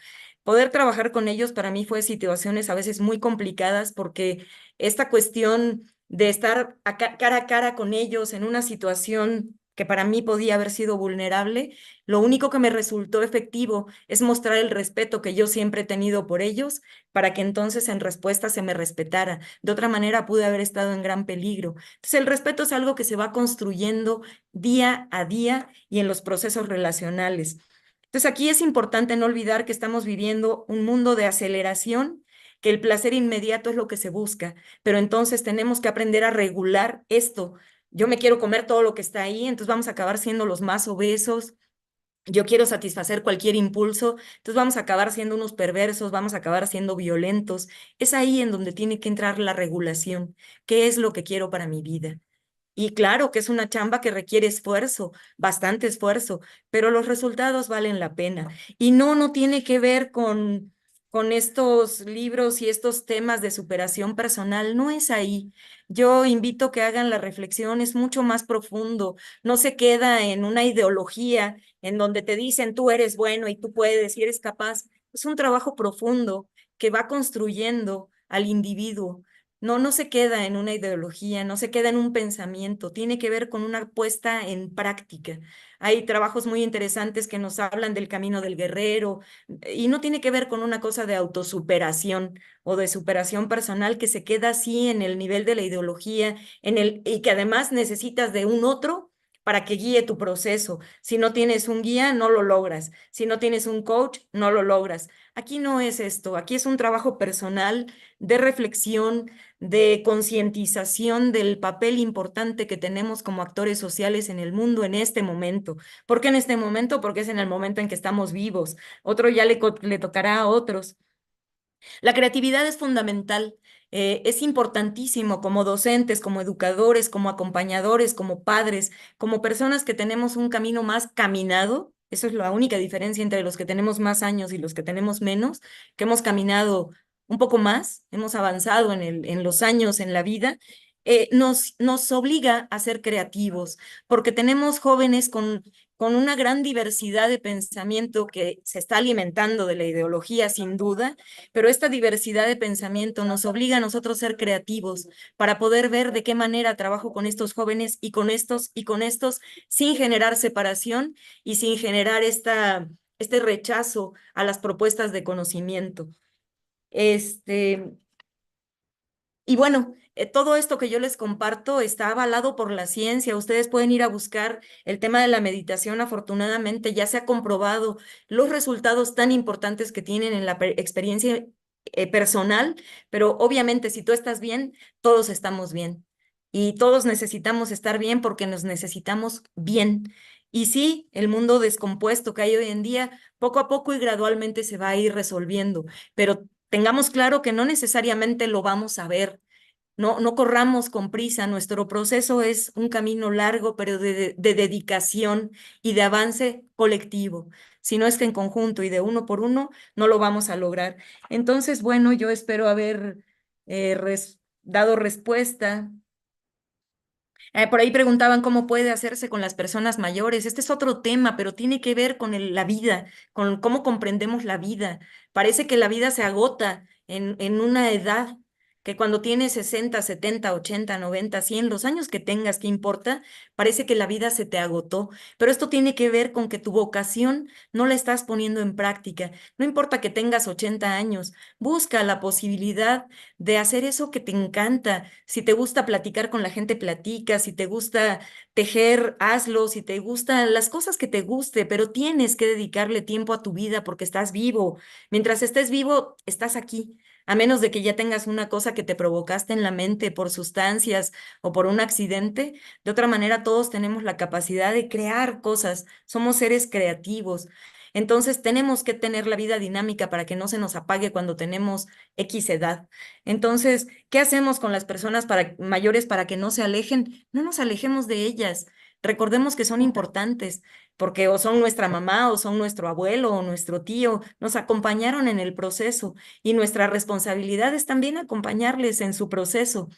Poder trabajar con ellos para mí fue situaciones a veces muy complicadas porque esta cuestión de estar cara a cara con ellos en una situación que para mí podía haber sido vulnerable, lo único que me resultó efectivo es mostrar el respeto que yo siempre he tenido por ellos para que entonces en respuesta se me respetara. De otra manera pude haber estado en gran peligro. Entonces el respeto es algo que se va construyendo día a día y en los procesos relacionales. Entonces aquí es importante no olvidar que estamos viviendo un mundo de aceleración, que el placer inmediato es lo que se busca, pero entonces tenemos que aprender a regular esto. Yo me quiero comer todo lo que está ahí, entonces vamos a acabar siendo los más obesos, yo quiero satisfacer cualquier impulso, entonces vamos a acabar siendo unos perversos, vamos a acabar siendo violentos. Es ahí en donde tiene que entrar la regulación. ¿Qué es lo que quiero para mi vida? Y claro que es una chamba que requiere esfuerzo, bastante esfuerzo, pero los resultados valen la pena. Y no, no tiene que ver con estos libros y estos temas de superación personal, no es ahí. Yo invito que hagan la reflexión, es mucho más profundo, no se queda en una ideología en donde te dicen tú eres bueno y tú puedes y eres capaz. Es un trabajo profundo que va construyendo al individuo. No, no se queda en una ideología, no se queda en un pensamiento, tiene que ver con una puesta en práctica. Hay trabajos muy interesantes que nos hablan del camino del guerrero y no tiene que ver con una cosa de autosuperación o de superación personal que se queda así en el nivel de la ideología, y que además necesitas de un otro para que guíe tu proceso. Si no tienes un guía, no lo logras. Si no tienes un coach, no lo logras. Aquí no es esto, aquí es un trabajo personal de reflexión, de concientización del papel importante que tenemos como actores sociales en el mundo en este momento. ¿Por qué en este momento? Porque es en el momento en que estamos vivos. Otro ya le tocará a otros. La creatividad es fundamental, es importantísimo como docentes, como educadores, como acompañadores, como padres, como personas que tenemos un camino más caminado. Eso es la única diferencia entre los que tenemos más años y los que tenemos menos, que hemos caminado un poco más, hemos avanzado en los años, en la vida. Nos obliga a ser creativos, porque tenemos jóvenes con una gran diversidad de pensamiento que se está alimentando de la ideología, sin duda, pero esta diversidad de pensamiento nos obliga a nosotros a ser creativos para poder ver de qué manera trabajo con estos jóvenes y con estos sin generar separación y sin generar este rechazo a las propuestas de conocimiento. Este, y bueno, todo esto que yo les comparto está avalado por la ciencia. Ustedes pueden ir a buscar el tema de la meditación. Afortunadamente, ya se ha comprobado los resultados tan importantes que tienen en la experiencia personal, pero obviamente si tú estás bien, todos estamos bien. Y todos necesitamos estar bien porque nos necesitamos bien. Y sí, el mundo descompuesto que hay hoy en día, poco a poco y gradualmente se va a ir resolviendo, pero tengamos claro que no necesariamente lo vamos a ver. No, no corramos con prisa. Nuestro proceso es un camino largo, pero de dedicación y de avance colectivo. Si no es que en conjunto y de uno por uno, no lo vamos a lograr. Entonces, bueno, yo espero haber dado respuesta. Por ahí preguntaban cómo puede hacerse con las personas mayores. Este es otro tema, pero tiene que ver con la vida, con cómo comprendemos la vida. Parece que la vida se agota en una edad, que cuando tienes 60, 70, 80, 90, 100, los años que tengas, ¿qué importa? Parece que la vida se te agotó. Pero esto tiene que ver con que tu vocación no la estás poniendo en práctica. No importa que tengas 80 años, busca la posibilidad de hacer eso que te encanta. Si te gusta platicar con la gente, platica. Si te gusta tejer, hazlo. Si te gustan las cosas que te guste, pero tienes que dedicarle tiempo a tu vida porque estás vivo. Mientras estés vivo, estás aquí. A menos de que ya tengas una cosa que te provocaste en la mente por sustancias o por un accidente, de otra manera todos tenemos la capacidad de crear cosas. Somos seres creativos. Entonces tenemos que tener la vida dinámica para que no se nos apague cuando tenemos X edad. Entonces, ¿qué hacemos con las personas mayores para que no se alejen? No nos alejemos de ellas. Recordemos que son importantes, porque o son nuestra mamá, o son nuestro abuelo, o nuestro tío, nos acompañaron en el proceso y nuestra responsabilidad es también acompañarles en su proceso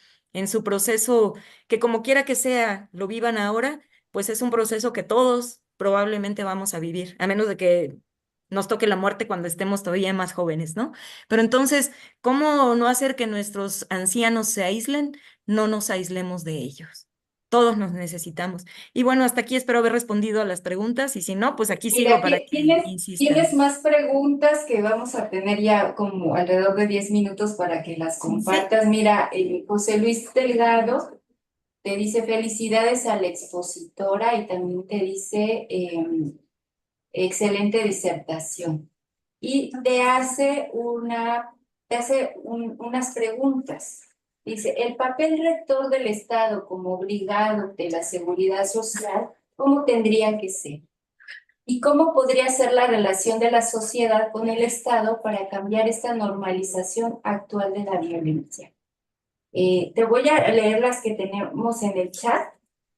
que como quiera que sea, lo vivan ahora, pues es un proceso que todos probablemente vamos a vivir, a menos de que nos toque la muerte cuando estemos todavía más jóvenes, ¿no? Pero entonces, ¿cómo no hacer que nuestros ancianos se aíslen? No nos aislemos de ellos. Todos nos necesitamos. Y bueno, hasta aquí espero haber respondido a las preguntas y si no, pues aquí sigo Mira, para que tienes insistan. más preguntas que vamos a tener ya como alrededor de 10 minutos para que las compartas. Mira, José Luis Delgado te dice felicidades a la expositora y también te dice excelente disertación. Y unas preguntas. Dice, el papel rector del Estado como obligado de la seguridad social, ¿cómo tendría que ser? ¿Y cómo podría ser la relación de la sociedad con el Estado para cambiar esta normalización actual de la violencia? Te voy a leer las que tenemos en el chat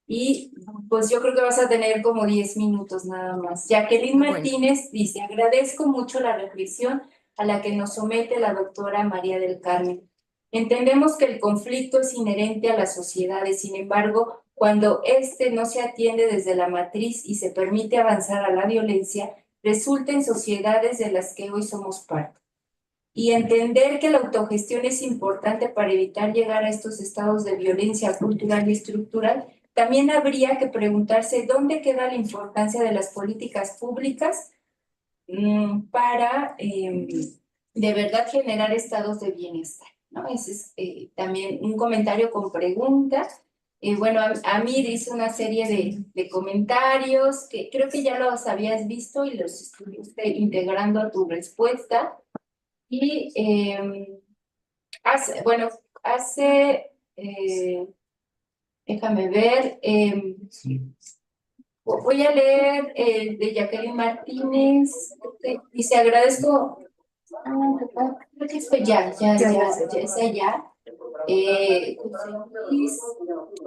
y pues yo creo que vas a tener como 10 minutos nada más. Jacqueline Bueno, Martínez dice, agradezco mucho la reflexión a la que nos somete la doctora María del Carmen. Entendemos que el conflicto es inherente a las sociedades, sin embargo, cuando éste no se atiende desde la matriz y se permite avanzar a la violencia, resulta en sociedades de las que hoy somos parte. Y entender que la autogestión es importante para evitar llegar a estos estados de violencia cultural y estructural, también habría que preguntarse dónde queda la importancia de las políticas públicas para de verdad generar estados de bienestar, ¿no? Ese es también un comentario con preguntas. Bueno, Amir hizo una serie de comentarios que creo que ya los habías visto y los estuviste integrando a tu respuesta. Y déjame ver, voy a leer de Jacqueline Martínez, dice, agradezco, creo que fue ya, es allá. José Luis,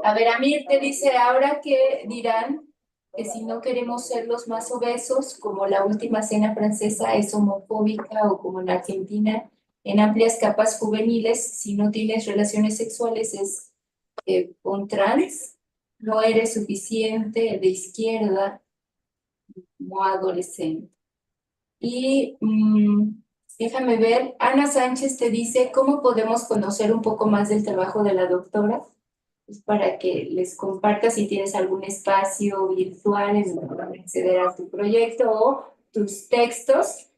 a ver, Amir te dice, ahora que dirán que si no queremos ser los más obesos, como la última cena francesa es homofóbica o como en Argentina, en amplias capas juveniles, si no tienes relaciones sexuales es con trans, no eres suficiente de izquierda como adolescente. Y déjame ver, Ana Sánchez te dice, ¿cómo podemos conocer un poco más del trabajo de la doctora? Pues para que les compartas si tienes algún espacio virtual en donde acceder a tu proyecto o tus textos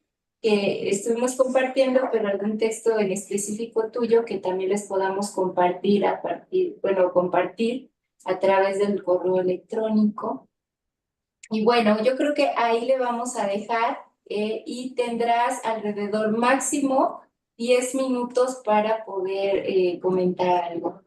que estuvimos compartiendo, pero algún texto en específico tuyo que también les podamos compartir compartir a través del correo electrónico. Y bueno, yo creo que ahí le vamos a dejar y tendrás alrededor máximo 10 minutos para poder comentar algo.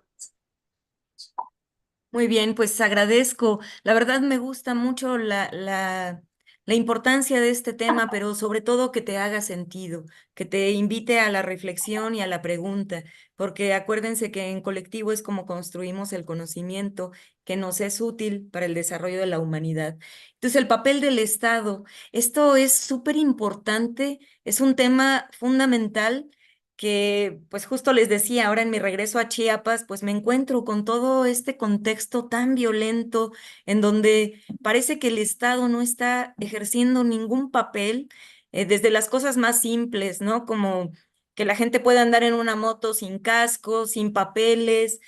muy bien, pues agradezco. La verdad me gusta mucho la importancia de este tema, pero sobre todo que te haga sentido, que te invite a la reflexión y a la pregunta, porque acuérdense que en colectivo es como construimos el conocimiento que nos es útil para el desarrollo de la humanidad. Entonces, el papel del Estado, esto es súper importante, es un tema fundamental que pues justo les decía, ahora en mi regreso a Chiapas, pues me encuentro con todo este contexto tan violento en donde parece que el Estado no está ejerciendo ningún papel, desde las cosas más simples, ¿no? Como que la gente pueda andar en una moto sin casco, sin papeles,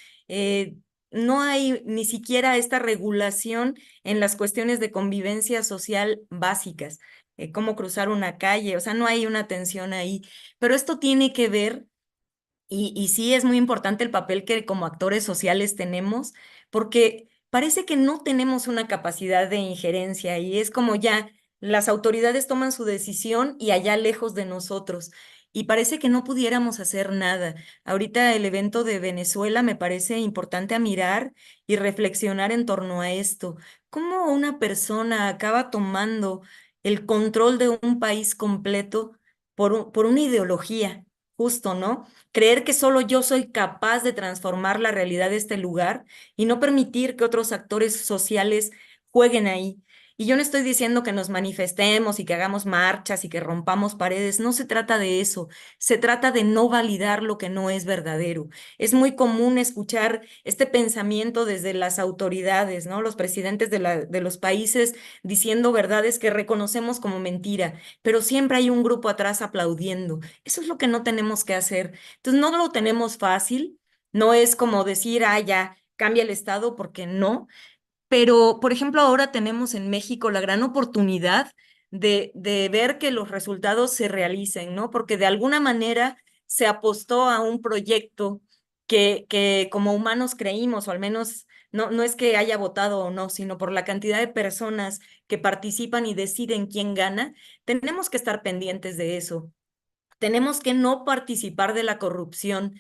no hay ni siquiera esta regulación en las cuestiones de convivencia social básicas, cómo cruzar una calle, o sea, no hay una atención ahí. Pero esto tiene que ver, y sí es muy importante el papel que como actores sociales tenemos, porque parece que no tenemos una capacidad de injerencia y es como ya las autoridades toman su decisión y allá lejos de nosotros. Y parece que no pudiéramos hacer nada. Ahorita el evento de Venezuela me parece importante a mirar y reflexionar en torno a esto. ¿Cómo una persona acaba tomando el control de un país completo por una ideología? Justo, ¿no? Creer que solo yo soy capaz de transformar la realidad de este lugar y no permitir que otros actores sociales jueguen ahí. Y yo no estoy diciendo que nos manifestemos y que hagamos marchas y que rompamos paredes, no se trata de eso, se trata de no validar lo que no es verdadero. Es muy común escuchar este pensamiento desde las autoridades, ¿no? Los presidentes de los países diciendo verdades que reconocemos como mentira, pero siempre hay un grupo atrás aplaudiendo. Eso es lo que no tenemos que hacer. Entonces, no lo tenemos fácil, no es como decir, ah, ya, cambia el estado, porque no. Pero, por ejemplo, ahora tenemos en México la gran oportunidad de ver que los resultados se realicen, ¿no? Porque de alguna manera se apostó a un proyecto que como humanos creímos, o al menos no es que haya votado o no, sino por la cantidad de personas que participan y deciden quién gana, tenemos que estar pendientes de eso. Tenemos que no participar de la corrupción.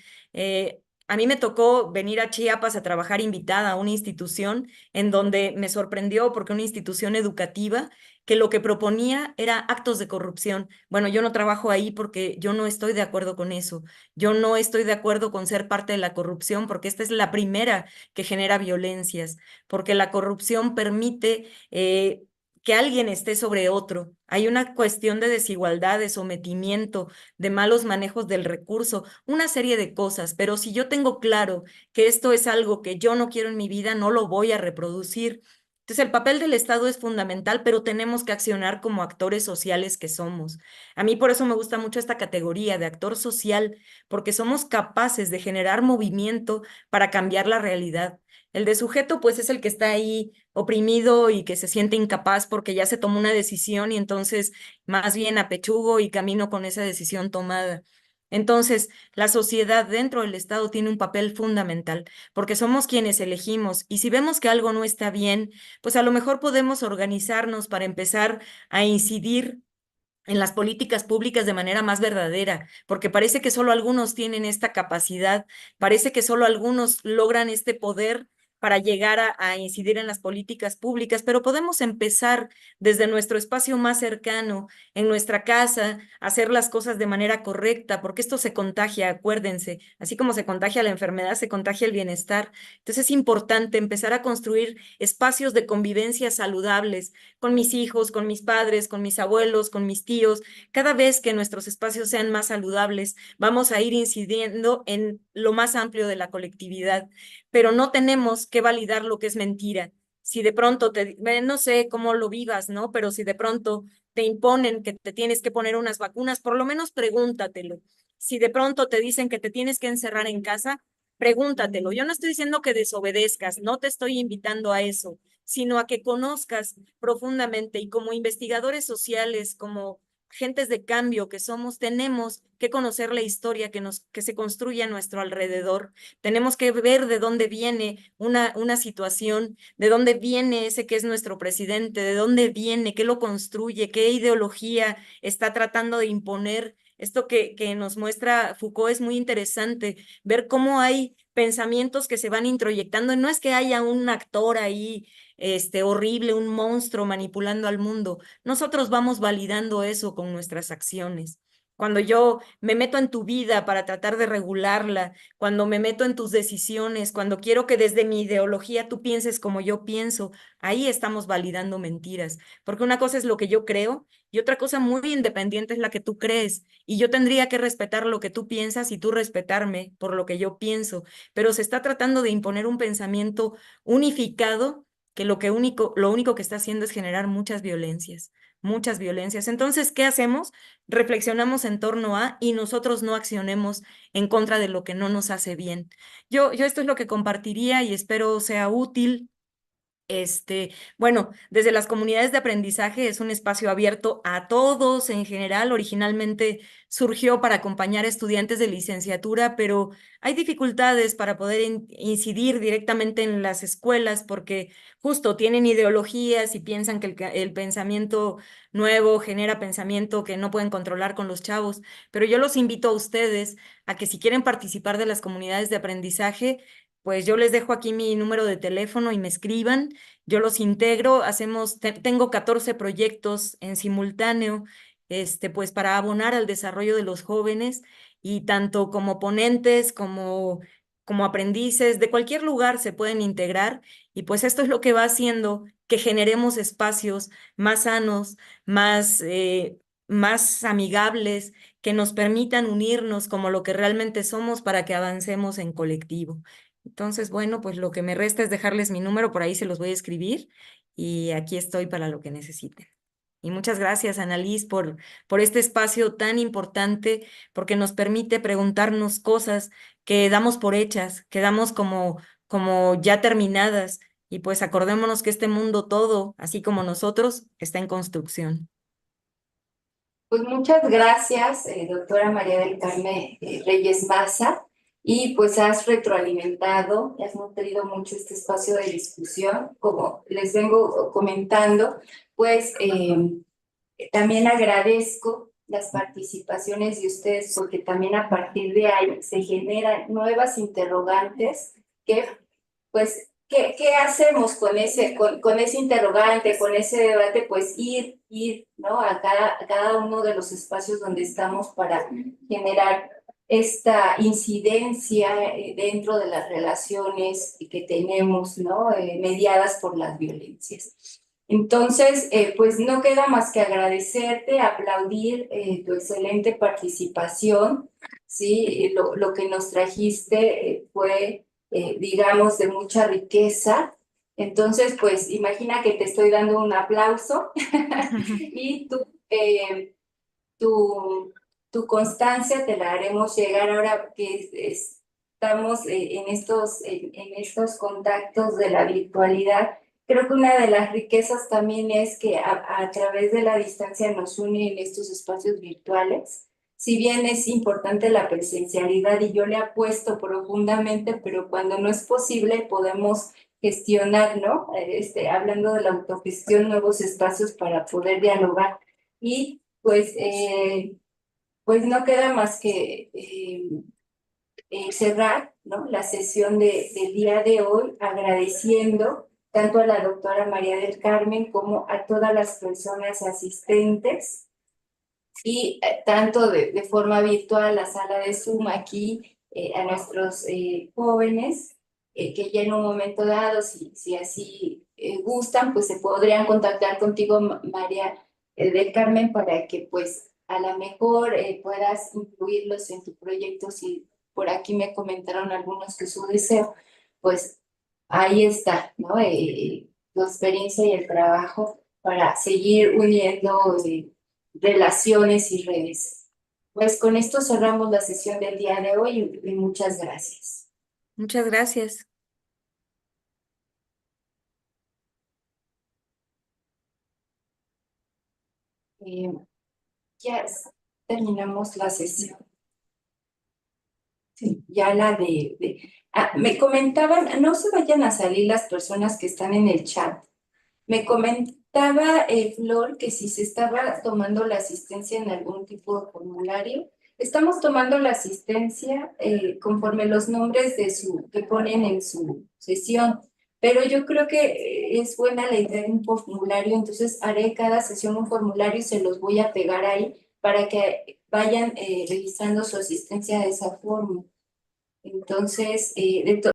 a mí me tocó venir a Chiapas a trabajar invitada a una institución en donde me sorprendió porque una institución educativa que lo que proponía era actos de corrupción. Bueno, yo no trabajo ahí porque yo no estoy de acuerdo con eso. Yo no estoy de acuerdo con ser parte de la corrupción porque esta es la primera que genera violencias, porque la corrupción permite que alguien esté sobre otro. Hay una cuestión de desigualdad, de sometimiento, de malos manejos del recurso, una serie de cosas, pero si yo tengo claro que esto es algo que yo no quiero en mi vida, no lo voy a reproducir. Entonces, el papel del Estado es fundamental, pero tenemos que accionar como actores sociales que somos. A mí por eso me gusta mucho esta categoría de actor social, porque somos capaces de generar movimiento para cambiar la realidad. El de sujeto, pues, es el que está ahí oprimido y que se siente incapaz porque ya se tomó una decisión y entonces más bien apechugo y camino con esa decisión tomada. Entonces, la sociedad dentro del Estado tiene un papel fundamental, porque somos quienes elegimos y si vemos que algo no está bien, pues a lo mejor podemos organizarnos para empezar a incidir en las políticas públicas de manera más verdadera, porque parece que solo algunos tienen esta capacidad, parece que solo algunos logran este poder para llegar a incidir en las políticas públicas, pero podemos empezar desde nuestro espacio más cercano, en nuestra casa, hacer las cosas de manera correcta, porque esto se contagia, acuérdense, así como se contagia la enfermedad, se contagia el bienestar. Entonces es importante empezar a construir espacios de convivencia saludables con mis hijos, con mis padres, con mis abuelos, con mis tíos. Cada vez que nuestros espacios sean más saludables, vamos a ir incidiendo en lo más amplio de la colectividad, pero no tenemos que validar lo que es mentira. Si de pronto no sé cómo lo vivas, ¿no? Pero si de pronto te imponen que te tienes que poner unas vacunas, por lo menos pregúntatelo. Si de pronto te dicen que te tienes que encerrar en casa, pregúntatelo. Yo no estoy diciendo que desobedezcas, no te estoy invitando a eso, sino a que conozcas profundamente y como investigadores sociales, como gentes de cambio que somos, tenemos que conocer la historia que se construye a nuestro alrededor. Tenemos que ver de dónde viene una situación, de dónde viene ese que es nuestro presidente, de dónde viene, qué lo construye, qué ideología está tratando de imponer. Esto que nos muestra Foucault es muy interesante, ver cómo hay pensamientos que se van introyectando. No es que haya un actor ahí horrible, un monstruo manipulando al mundo. Nosotros vamos validando eso con nuestras acciones. Cuando yo me meto en tu vida para tratar de regularla, cuando me meto en tus decisiones, cuando quiero que desde mi ideología tú pienses como yo pienso, ahí estamos validando mentiras. Porque una cosa es lo que yo creo y otra cosa muy independiente es la que tú crees. Y yo tendría que respetar lo que tú piensas y tú respetarme por lo que yo pienso. Pero se está tratando de imponer un pensamiento unificado que lo único que está haciendo es generar muchas violencias, muchas violencias. Entonces, ¿qué hacemos? Reflexionamos en torno a y nosotros no accionemos en contra de lo que no nos hace bien. Yo esto es lo que compartiría y espero sea útil. Bueno, desde las comunidades de aprendizaje es un espacio abierto a todos en general. Originalmente surgió para acompañar a estudiantes de licenciatura, pero hay dificultades para poder incidir directamente en las escuelas porque justo tienen ideologías y piensan que el pensamiento nuevo genera pensamiento que no pueden controlar con los chavos. Pero yo los invito a ustedes a que si quieren participar de las comunidades de aprendizaje, pues yo les dejo aquí mi número de teléfono y me escriban. Yo los integro, tengo 14 proyectos en simultáneo, pues para abonar al desarrollo de los jóvenes y tanto como ponentes como aprendices de cualquier lugar se pueden integrar y pues esto es lo que va haciendo que generemos espacios más sanos, más amigables, que nos permitan unirnos como lo que realmente somos para que avancemos en colectivo. Entonces, bueno, pues lo que me resta es dejarles mi número, por ahí se los voy a escribir y aquí estoy para lo que necesiten. Y muchas gracias, Annalise, por este espacio tan importante, porque nos permite preguntarnos cosas que damos por hechas, que damos como ya terminadas, y pues acordémonos que este mundo todo, así como nosotros, está en construcción. Pues muchas gracias, doctora María del Carmen Reyes Maza, y pues has retroalimentado, has nutrido mucho este espacio de discusión, como les vengo comentando, pues también agradezco las participaciones de ustedes, porque también a partir de ahí se generan nuevas interrogantes que, pues, ¿qué hacemos con con ese interrogante, con ese debate? Pues ir, ¿no? A cada uno de los espacios donde estamos para generar esta incidencia dentro de las relaciones que tenemos, ¿no? Mediadas por las violencias. Entonces, pues no queda más que agradecerte, aplaudir tu excelente participación, ¿sí? Lo que nos trajiste fue, digamos, de mucha riqueza. Entonces, pues imagina que te estoy dando un aplauso y tu, tu constancia te la haremos llegar ahora que estamos en estos contactos de la virtualidad. Creo que una de las riquezas también es que a través de la distancia nos une en estos espacios virtuales. Si bien es importante la presencialidad y yo le apuesto profundamente, pero cuando no es posible podemos gestionar, ¿no? Hablando de la autogestión, nuevos espacios para poder dialogar. Y pues no queda más que cerrar, ¿no? La sesión del día de hoy agradeciendo tanto a la doctora María del Carmen como a todas las personas asistentes y tanto de forma virtual, la sala de Zoom aquí, a nuestros jóvenes que ya en un momento dado, si así gustan, pues se podrían contactar contigo, María del Carmen, para que pues a lo mejor puedas incluirlos en tu proyecto. Si por aquí me comentaron algunos que su deseo, pues ahí está, ¿no? Tu experiencia y el trabajo para seguir uniendo relaciones y redes. Pues con esto cerramos la sesión del día de hoy y muchas gracias. Muchas gracias. Ya terminamos la sesión. Sí, ya la me comentaban, no se vayan a salir las personas que están en el chat. Me comentaba Flor que si se estaba tomando la asistencia en algún tipo de formulario. Estamos tomando la asistencia conforme los nombres que ponen en su sesión, pero yo creo que es buena la idea de un formulario, entonces haré cada sesión un formulario y se los voy a pegar ahí para que vayan registrando su asistencia de esa forma. Entonces,